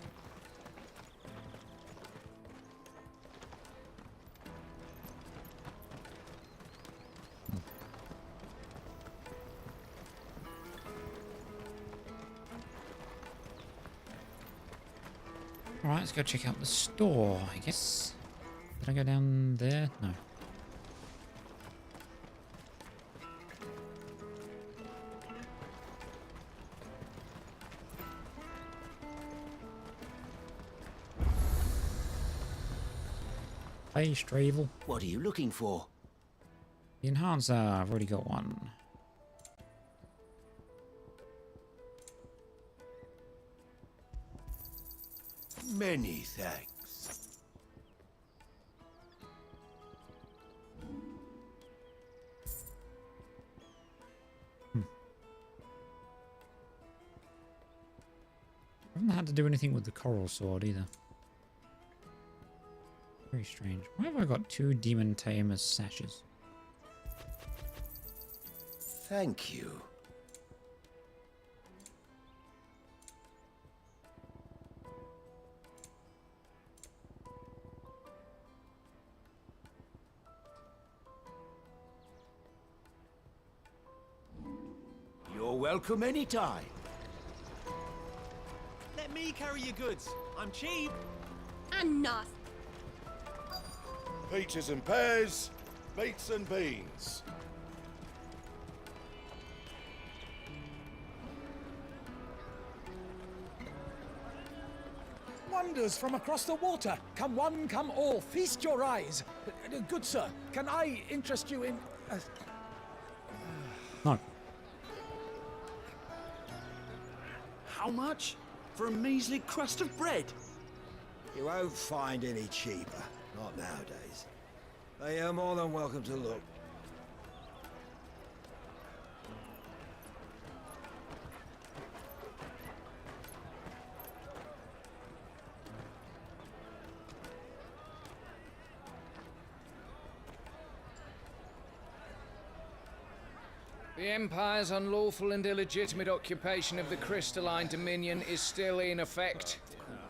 Alright, let's go check out the store, I guess. Did I go down there? No. Hey, Stravel. What are you looking for? The enhancer, I've already got one. Many thanks. I haven't had to do anything with the coral sword either. Very strange. Why have I got two demon tamers sashes? Thank you. You're welcome anytime. Let me carry your goods. I'm cheap. And not. Peaches and pears, beets and beans. Wonders from across the water. Come one, come all. Feast your eyes. Good sir, can I interest you in... No. How much? For a measly crust of bread? You won't find any cheaper. Not nowadays. But you're more than welcome to look. The Empire's unlawful and illegitimate occupation of the Crystalline Dominion is still in effect.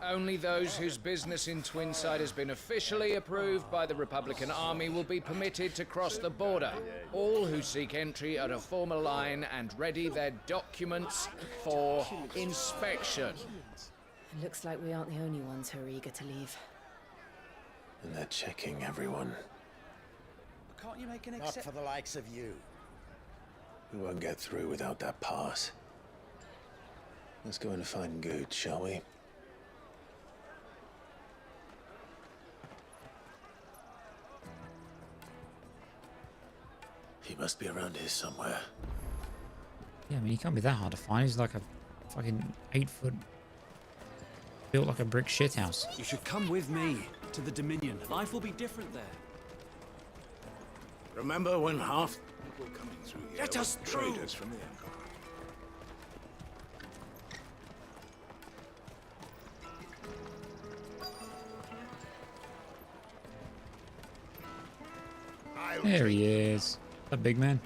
Only those whose business in Twinside has been officially approved by the Republican Army will be permitted to cross the border. All who seek entry are to form a line and ready their documents for inspection. It looks like we aren't the only ones who are eager to leave. And they're checking everyone. Can't you make an Not for the likes of you. We won't get through without that pass. Let's go and find Good, shall we? He must be around here somewhere. Yeah, I mean, he can't be that hard to find. He's like a fucking 8-foot... built like a brick shithouse. You should come with me to the Dominion. Life will be different there. Remember when half people coming through here Let us were through. traders from the Empire? There he is. That big man.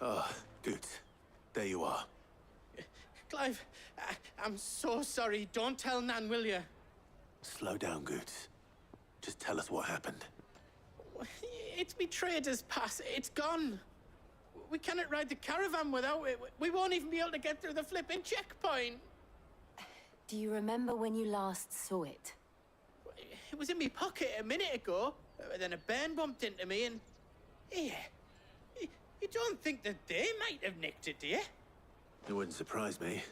Oh, Good. There you are. Clive, I'm so sorry. Don't tell Nan, will you? Slow down, Good. Just tell us what happened. It's me trader's pass. It's gone. We cannot ride the caravan without it. We won't even be able to get through the flipping checkpoint. Do you remember when you last saw it? It was in my pocket a minute ago. Then a bairn bumped into me and... Yeah. You don't think that they might have nicked it, do you? It wouldn't surprise me.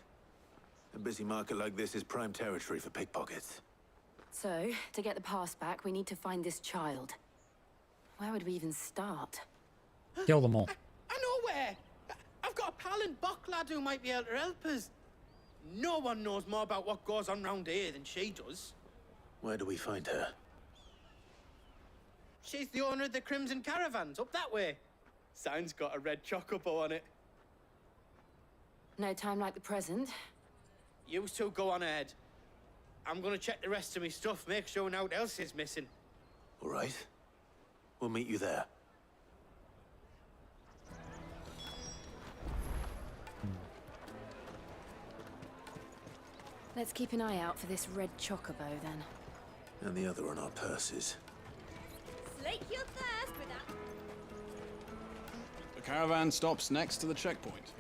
A busy market like this is prime territory for pickpockets. So, to get the pass back, we need to find this child. Where would we even start? Kill them all. I know where. I've got a pal in Bock lad who might be able to help us. No one knows more about what goes on round here than she does. Where do we find her? She's the owner of the Crimson Caravans, up that way. Sign's got a red chocobo on it. No time like the present. You two go on ahead. I'm gonna check the rest of my stuff, make sure no one else is missing. All right. We'll meet you there. Let's keep an eye out for this red chocobo, then. And the other on our purses. Slake your thirst without... The caravan stops next to the checkpoint.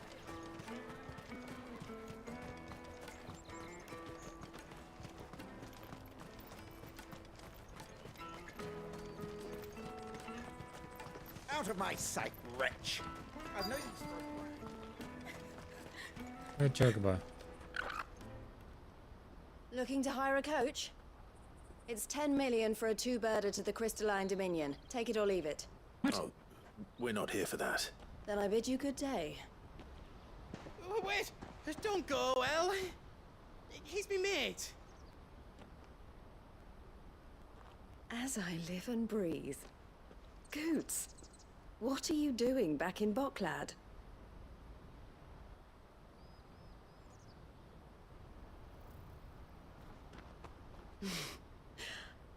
Out of my sight, wretch. I've no use for Red chocobo. Looking to hire a coach? It's 10 million for a two-birder to the Crystalline Dominion. Take it or leave it. Oh, we're not here for that. Then I bid you good day. Oh, wait! Don't go, El. He's me mate. As I live and breathe. Goots, what are you doing back in Bocklad?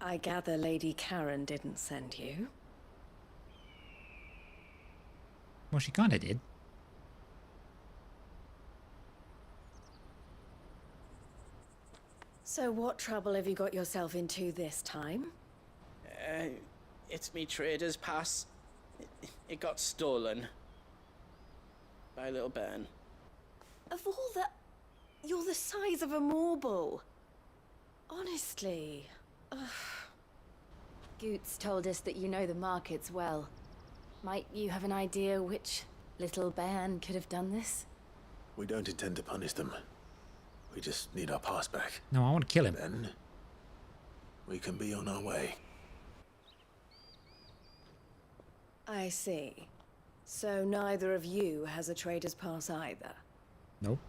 I gather Lady Karen didn't send you. Well, she kind of did. So what trouble have you got yourself into this time? It's me trader's pass. It got stolen. By a little bairn. Of all the... You're the size of a marble. Honestly. Ugh. Goots told us that you know the markets well. Might you have an idea which little bairn could have done this? We don't intend to punish them. We just need our pass back. No, I want to kill him. Then we can be on our way. I see. So neither of you has a trader's pass either? Nope.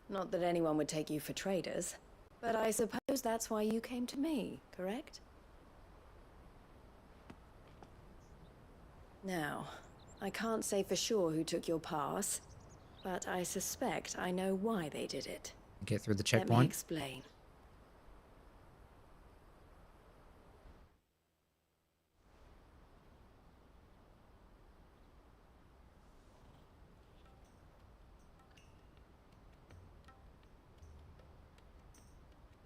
Not that anyone would take you for traders, but I suppose that's why you came to me, correct? Now, I can't say for sure who took your pass, but I suspect I know why they did it. Get through the Let me checkpoint. explain.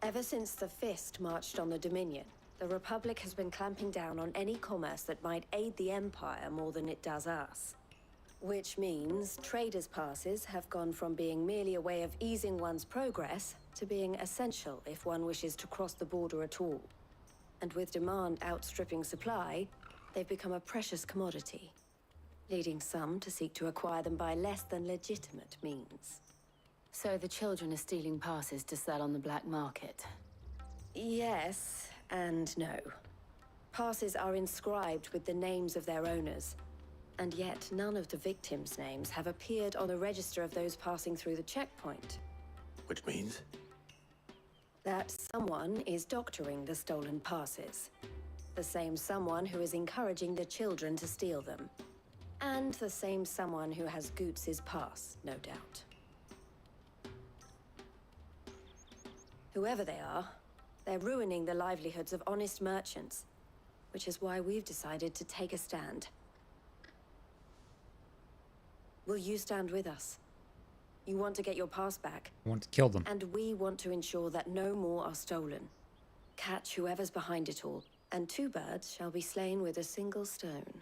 Ever since the Fist marched on the Dominion, the Republic has been clamping down on any commerce that might aid the Empire more than it does us. Which means traders' passes have gone from being merely a way of easing one's progress to being essential if one wishes to cross the border at all. And with demand outstripping supply, they've become a precious commodity, leading some to seek to acquire them by less than legitimate means. So the children are stealing passes to sell on the black market? Yes and no. Passes are inscribed with the names of their owners, and yet none of the victims' names have appeared on the register of those passing through the checkpoint. Which means? That someone is doctoring the stolen passes. The same someone who is encouraging the children to steal them. And the same someone who has Goots's pass, no doubt. Whoever they are, they're ruining the livelihoods of honest merchants, which is why we've decided to take a stand. Will you stand with us? You want to get your pass back. I want to kill them. And we want to ensure that no more are stolen. Catch whoever's behind it all, and 2 birds shall be slain with a single stone.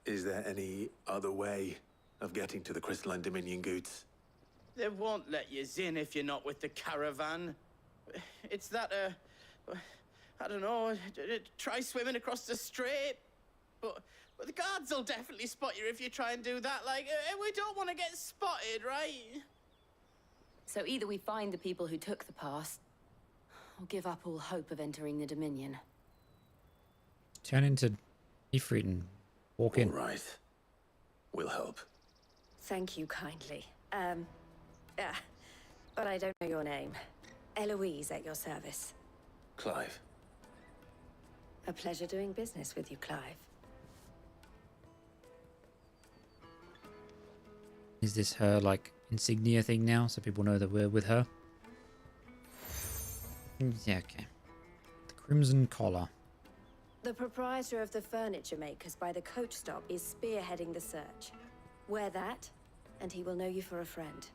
Is there any other way of getting to the Crystalline Dominion, Goots? They won't let you in if you're not with the caravan. It's that, I don't know, try swimming across the strait. But the guards will definitely spot you if you try and do that. Like, we don't want to get spotted, right? So either we find the people who took the pass, or give up all hope of entering the Dominion. Turn into Ifrit and walk in. All right. We'll help. Thank you kindly. But I don't know your name. Eloise at your service. Clive. A pleasure doing business with you, Clive. Is this her, like, insignia thing now, so people know that we're with her? Yeah, okay. The Crimson Collar. The proprietor of the furniture makers by the coach stop is spearheading the search. Wear that, and he will know you for a friend.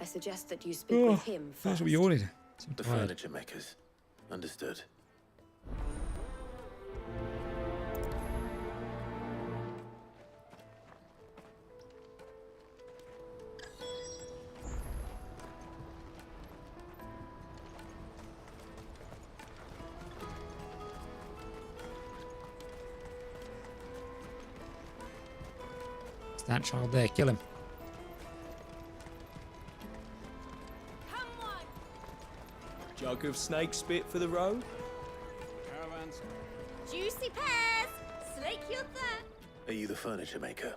I suggest that you speak with him first. That's what you ordered. The furniture makers. Understood. It's that child there. Kill him. Jug of snake spit for the road? Caravans. Juicy pears! Slake your thirst! Are you the furniture maker?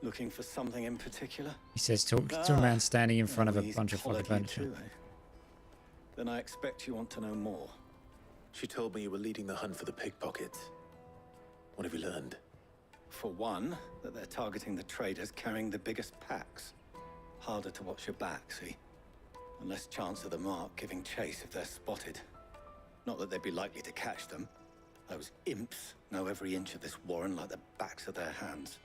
Looking for something in particular? He says to a man standing in front of a bunch of fucking furniture. Too, eh? Then I expect you want to know more. She told me you were leading the hunt for the pickpockets. What have you learned? For one, that they're targeting the traders carrying the biggest packs. Harder to watch your back, see? And less chance of the mark giving chase if they're spotted. Not that they'd be likely to catch them. Those imps know every inch of this warren like the backs of their hands.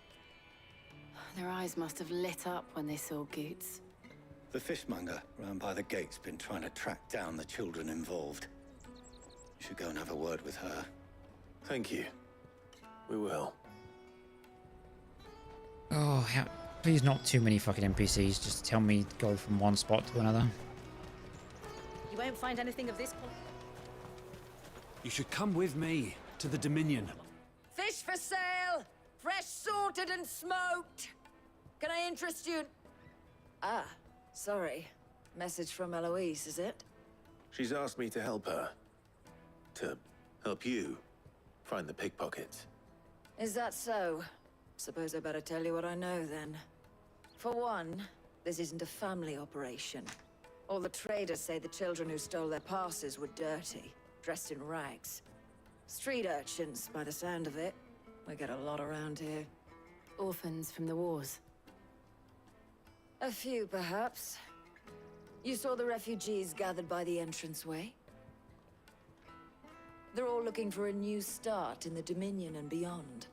Their eyes must have lit up when they saw Goots. The fishmonger round by the gate's been trying to track down the children involved. You should go and have a word with her. Thank you. We will. Oh, please not too many fucking NPCs. Just tell me to go from one spot to another. You won't find anything of this point. You should come with me to the Dominion. Fish for sale! Fresh sorted and smoked! Can I interest you? Ah, sorry. Message from Eloise, is it? She's asked me to help her. To help you find the pickpockets. Is that so? Suppose I better tell you what I know, then. For one, this isn't a family operation. All the traders say the children who stole their passes were dirty, dressed in rags. Street urchins, by the sound of it. We get a lot around here. Orphans from the wars. A few, perhaps. You saw the refugees gathered by the entranceway? They're all looking for a new start in the Dominion and beyond.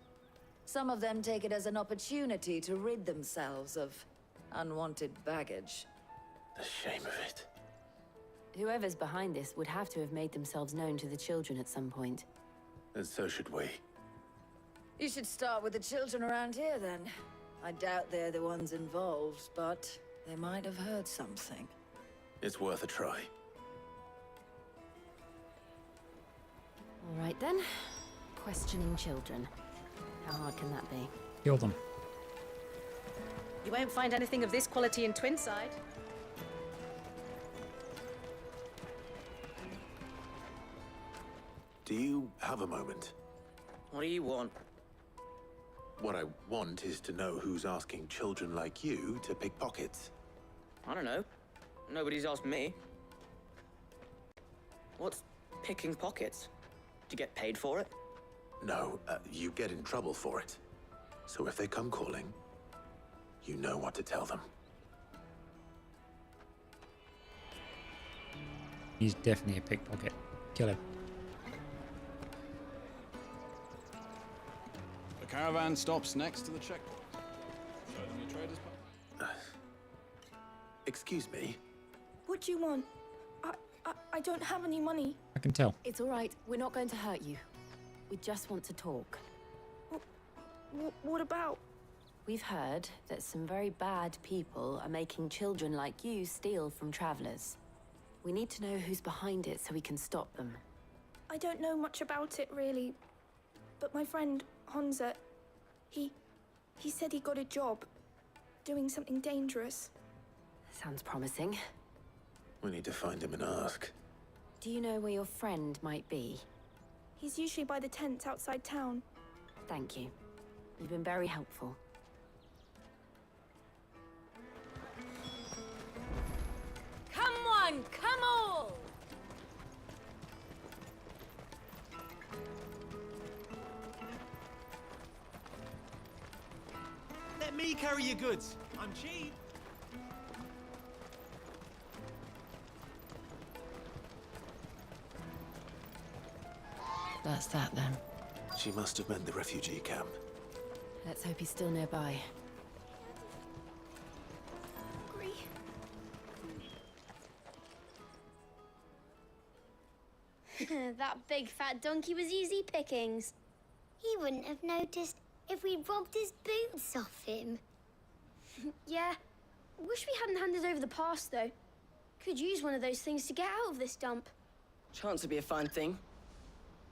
Some of them take it as an opportunity to rid themselves of unwanted baggage. The shame of it. Whoever's behind this would have to have made themselves known to the children at some point. And so should we. You should start with the children around here, then. I doubt they're the ones involved, but they might have heard something. It's worth a try. All right, then. Questioning children. How hard can that be? Kill them. You won't find anything of this quality in Twinside. Do you have a moment? What do you want? What I want is to know who's asking children like you to pick pockets. I don't know. Nobody's asked me. What's picking pockets? Do you get paid for it? No, you get in trouble for it. So if they come calling, you know what to tell them. He's definitely a pickpocket. Kill him. The caravan stops next to the checkpoint. Show them your trader's pass. Excuse me? What do you want? I don't have any money. I can tell. It's all right. We're not going to hurt you. We just want to talk. What about? We've heard that some very bad people are making children like you steal from travelers. We need to know who's behind it so we can stop them. I don't know much about it, really. But my friend, Honza, he said he got a job doing something dangerous. Sounds promising. We need to find him and ask. Do you know where your friend might be? He's usually by the tents outside town. Thank you. You've been very helpful. Come on, come all! Let me carry your goods. I'm cheap. That's that then. She must have meant the refugee camp. Let's hope he's still nearby. Hungry. That big fat donkey was easy pickings. He wouldn't have noticed if we robbed his boots off him. Yeah. Wish we hadn't handed over the pass, though. Could use one of those things to get out of this dump. Chance would be a fine thing.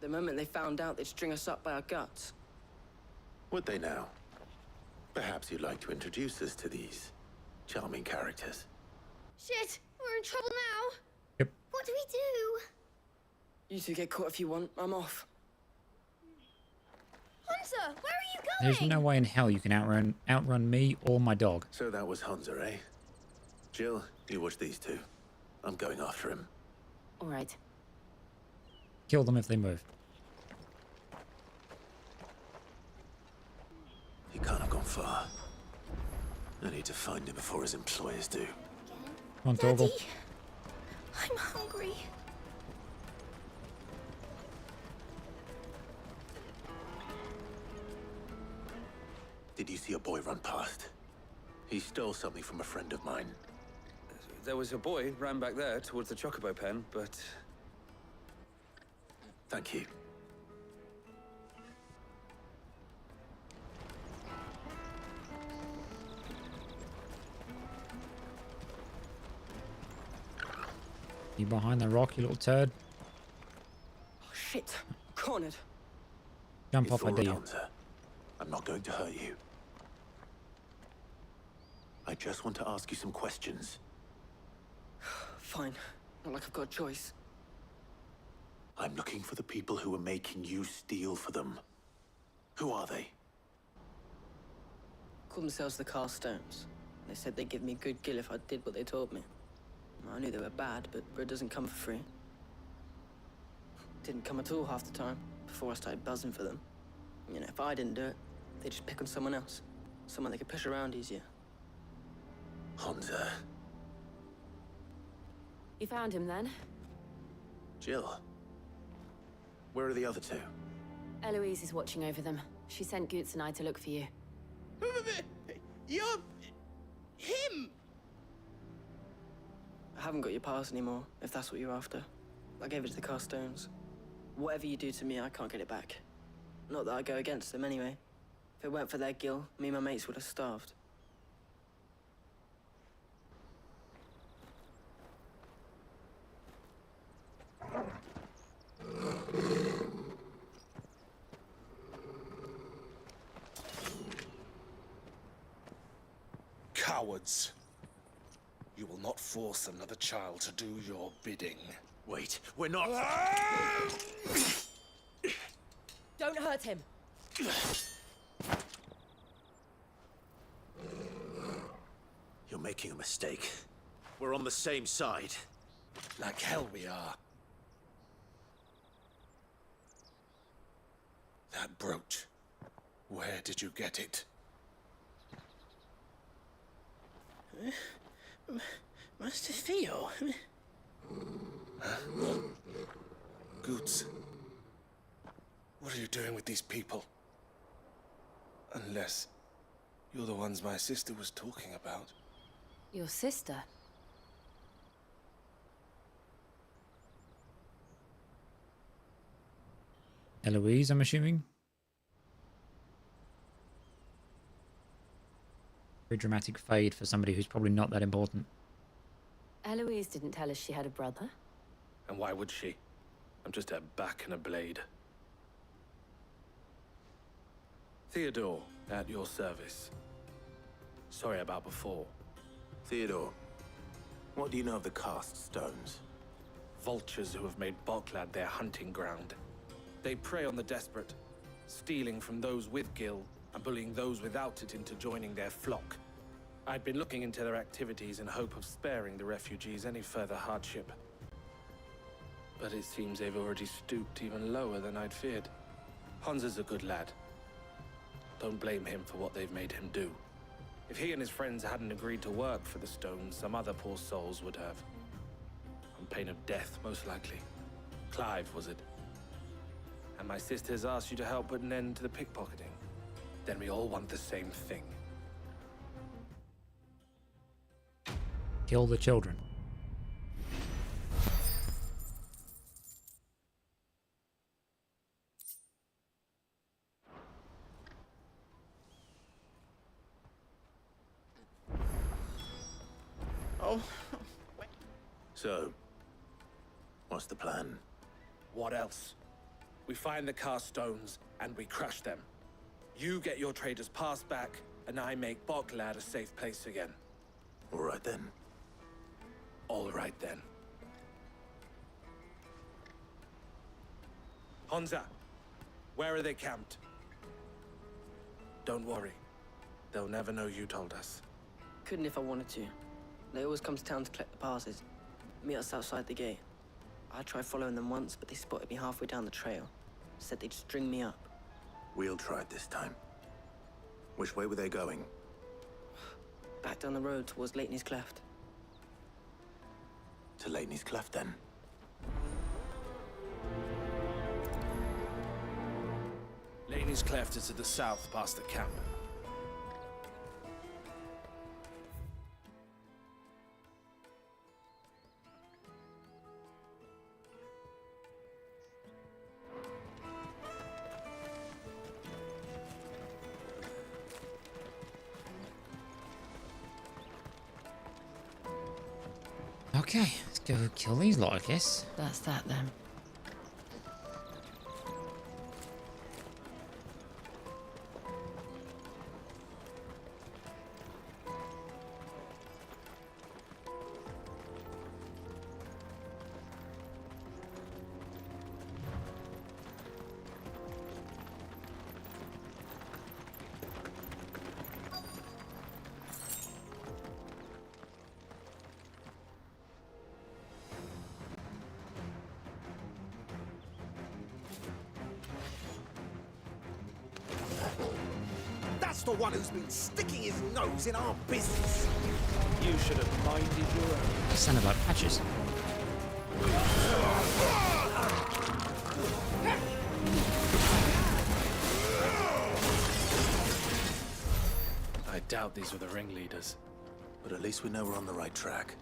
The moment they found out, they'd string us up by our guts. Would they now? Perhaps you'd like to introduce us to these charming characters. Shit, we're in trouble now. Yep. What do we do? You two get caught if you want. I'm off. Hunter, where are you going? There's no way in hell you can outrun me or my dog. So that was Hunter, eh? Jill, you watch these two. I'm going after him. All right. Kill them if they move. He can't have gone far. I need to find him before his employers do. Come on, Torval. I'm hungry. Did you see a boy run past? He stole something from a friend of mine. There was a boy ran back there towards the chocobo pen, but... Thank you. You behind the rock, you little turd. Oh, shit. Cornered. Jump It's off, I all right, dare you. Hunter. I'm not going to hurt you. I just want to ask you some questions. Fine. Not like I've got a choice. I'm looking for the people who are making you steal for them. Who are they? Call themselves the Carstones. They said they'd give me good gill if I did what they told me. I knew they were bad, but bread doesn't come for free. Didn't come at all half the time, before I started buzzing for them. You know, if I didn't do it, they'd just pick on someone else. Someone they could push around easier. Honza. You found him then? Jill. Where are the other two? Eloise is watching over them. She sent Goots and I to look for you. You're... him! I haven't got your pass anymore, if that's what you're after. I gave it to the Carstones. Whatever you do to me, I can't get it back. Not that I go against them anyway. If it weren't for their gill, me and my mates would have starved. Cowards. You will not force another child to do your bidding. Wait, we're not... Don't hurt him. You're making a mistake. We're on the same side. Like hell we are. That brooch. Where did you get it? Master Theo? Goots. What are you doing with these people? Unless you're the ones my sister was talking about. Your sister? Eloise, I'm assuming? Very dramatic fade for somebody who's probably not that important. Eloise didn't tell us she had a brother. And why would she? I'm just her back and a blade. Theodore, at your service. Sorry about before. Theodore, what do you know of the cast stones? Vultures who have made Boklad their hunting ground. They prey on the desperate, stealing from those with gil and bullying those without it into joining their flock. I'd been looking into their activities in hope of sparing the refugees any further hardship. But it seems they've already stooped even lower than I'd feared. Honza's a good lad. Don't blame him for what they've made him do. If he and his friends hadn't agreed to work for the stones, some other poor souls would have. On pain of death, most likely. Clive, was it? And my sisters asked you to help put an end to the pickpocketing. Then we all want the same thing. Kill the children. Oh. So, what's the plan? What else? We find the cast stones and we crush them. You get your trader's pass back, and I make Boklad a safe place again. All right then. All right then. Honza, where are they camped? Don't worry. They'll never know you told us. Couldn't if I wanted to. They always come to town to collect the passes. Meet us outside the gate. I tried following them once, but they spotted me halfway down the trail. Said they'd string me up. We'll try it this time. Which way were they going? Back down the road towards Lateney's Cleft. To Lateney's Cleft, then. Laney's Cleft is to the south, past the camp. Okay, let's go kill these lot, I guess. That's that then. the one who's been sticking his nose in our business. You should have minded your own. They sounded like patches. I doubt these were the ringleaders. But at least we know we're on the right track.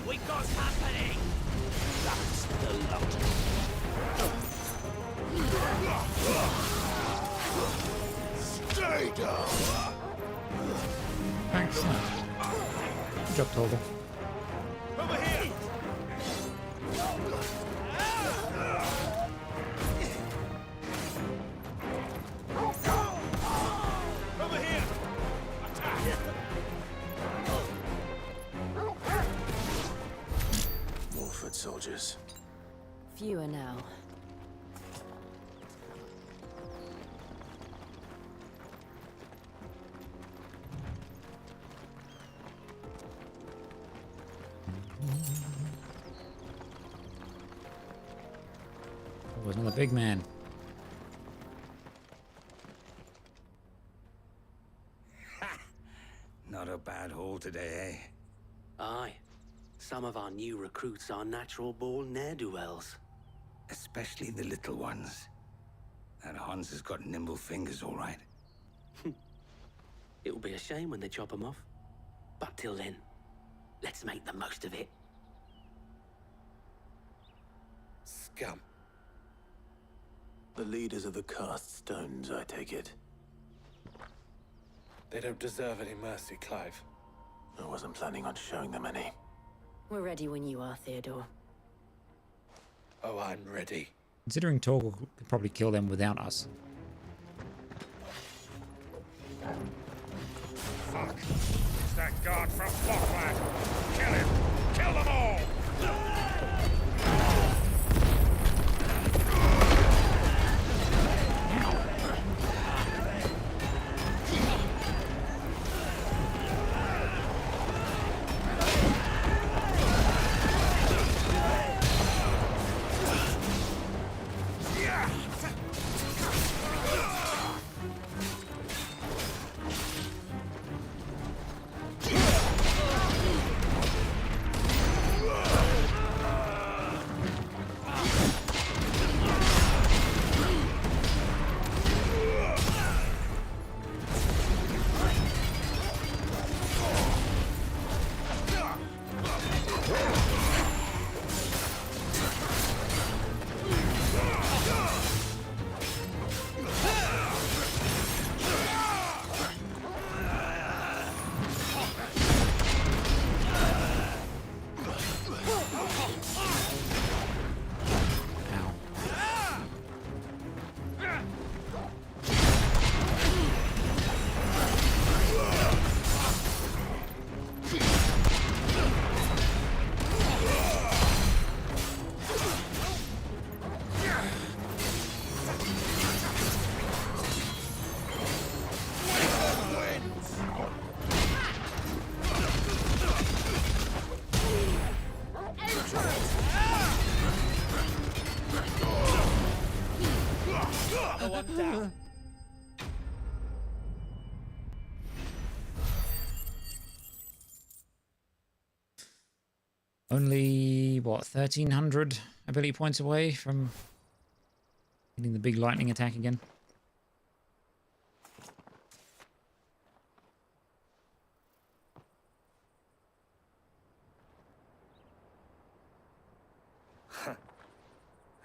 We got happening! That's the lot. Stay down! Thanks. Good job, Torgal. Over here! Over here! More foot soldiers. Fewer now. Oh, another big man. Not a bad haul today, eh? Aye. Some of our new recruits are natural-born ne'er-do-wells. Especially the little ones. That Hans has got nimble fingers, all right. It'll be a shame when they chop them off. But till then, let's make the most of it. Scum. The leaders of the cast stones, I take it. They don't deserve any mercy, Clive. I wasn't planning on showing them any. We're ready when you are, Theodore. Oh, I'm ready. Considering Torgal could probably kill them without us. Fuck! It's that guard from Bockland! Kill him! Kill them all! One down. Only, what, 1,300 ability points away from getting the big lightning attack again.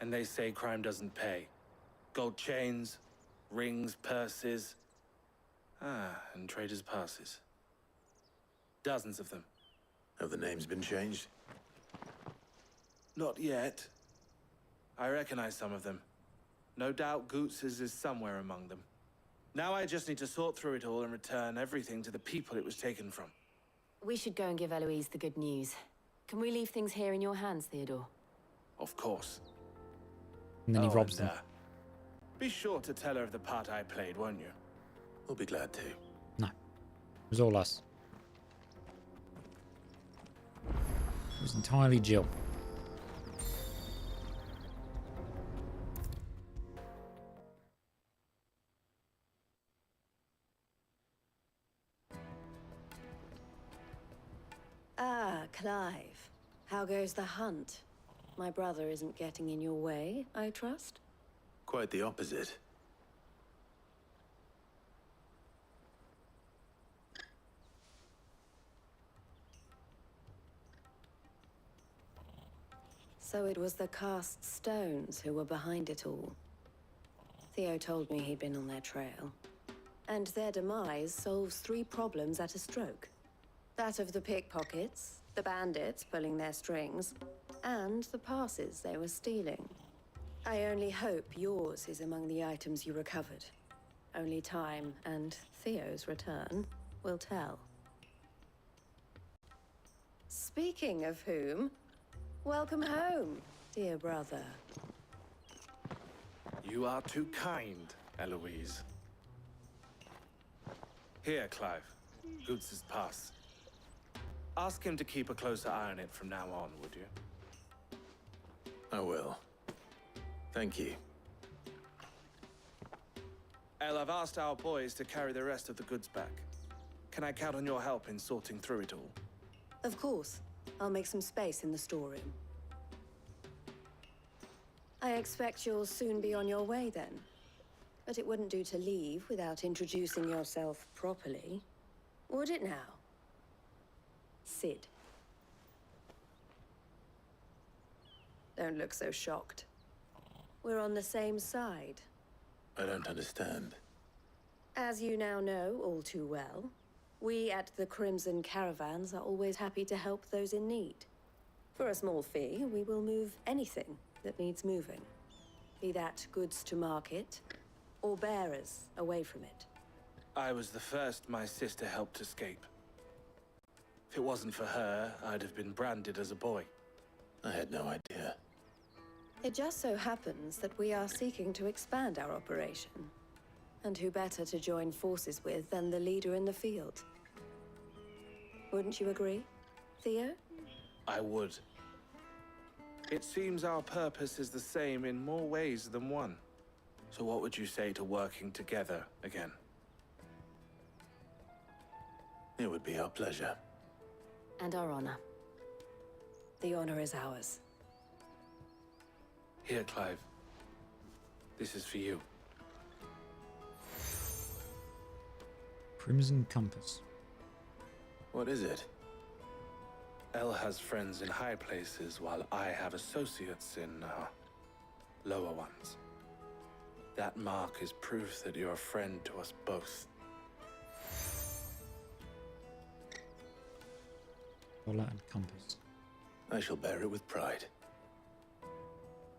And they say crime doesn't pay. Gold chains, rings, purses. And traders' passes. Dozens of them. Have the names been changed? Not yet. I recognize some of them. No doubt Goots's is somewhere among them. Now I just need to sort through it all and return everything to the people it was taken from. We should go and give Eloise the good news. Can we leave things here in your hands, Theodore? Of course. And then he robs them. Be sure to tell her of the part I played, won't you? We'll be glad to. No. It was all us. It was entirely Jill. Ah, Clive. How goes the hunt? My brother isn't getting in your way, I trust? Quite the opposite. So it was the cast stones who were behind it all. Theo told me he'd been on their trail. And their demise solves 3 problems at a stroke. That of the pickpockets, the bandits pulling their strings, and the passes they were stealing. I only hope yours is among the items you recovered. Only time and Theo's return will tell. Speaking of whom, welcome home, dear brother. You are too kind, Eloise. Here, Clive. Goots' pass. Ask him to keep a closer eye on it from now on, would you? I will. Thank you. El, I've asked our boys to carry the rest of the goods back. Can I count on your help in sorting through it all? Of course. I'll make some space in the storeroom. I expect you'll soon be on your way then. But it wouldn't do to leave without introducing yourself properly. Would it now? Sid. Don't look so shocked. We're on the same side. I don't understand. As you now know all too well, we at the Crimson Caravans are always happy to help those in need. For a small fee, we will move anything that needs moving. Be that goods to market, or bearers away from it. I was the first my sister helped escape. If it wasn't for her, I'd have been branded as a boy. I had no idea. It just so happens that we are seeking to expand our operation. And who better to join forces with than the leader in the field? Wouldn't you agree, Theo? I would. It seems our purpose is the same in more ways than one. So what would you say to working together again? It would be our pleasure. And our honor. The honor is ours. Here, Clive. This is for you. Crimson Compass. What is it? El has friends in high places, while I have associates in, lower ones. That mark is proof that you're a friend to us both. Collar and compass. I shall bear it with pride.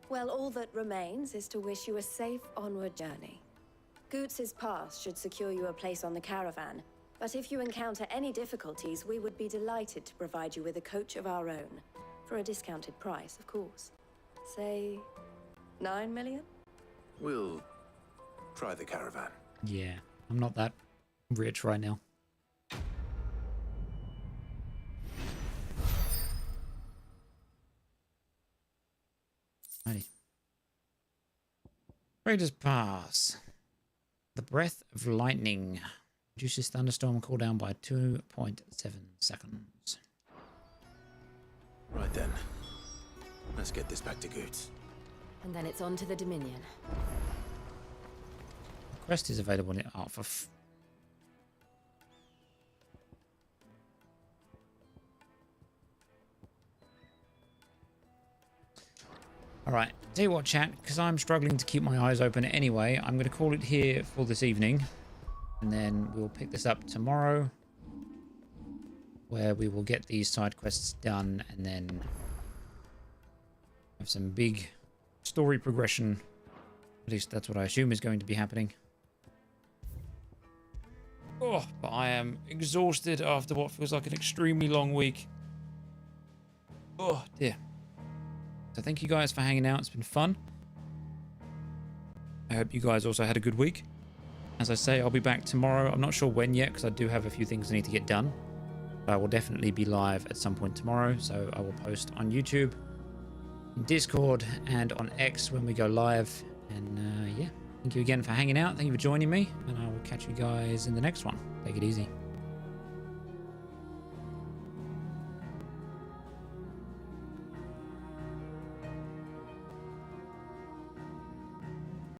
Well, all that remains is to wish you a safe onward journey. Goots' pass should secure you a place on the caravan, but if you encounter any difficulties, we would be delighted to provide you with a coach of our own. For a discounted price, of course. Say, 9 million? We'll try the caravan. Yeah, I'm not that rich right now. Righty. Raiders Pass. The Breath of Lightning. Reduces thunderstorm cooldown by 2.7 seconds. Right then. Let's get this back to Goots. And then it's on to the Dominion. The quest is available in for Alright, tell you what, chat, because I'm struggling to keep my eyes open anyway, I'm going to call it here for this evening. And then we'll pick this up tomorrow, where we will get these side quests done and then have some big story progression. At least that's what I assume is going to be happening. Oh, but I am exhausted after what feels like an extremely long week. Oh, dear. So thank you guys for hanging out. It's been fun. I hope you guys also had a good week. As I say, I'll be back tomorrow. I'm not sure when yet because I do have a few things I need to get done. But I will definitely be live at some point tomorrow. So I will post on YouTube, Discord, and on X when we go live. And yeah, thank you again for hanging out. Thank you for joining me. And I will catch you guys in the next one. Take it easy.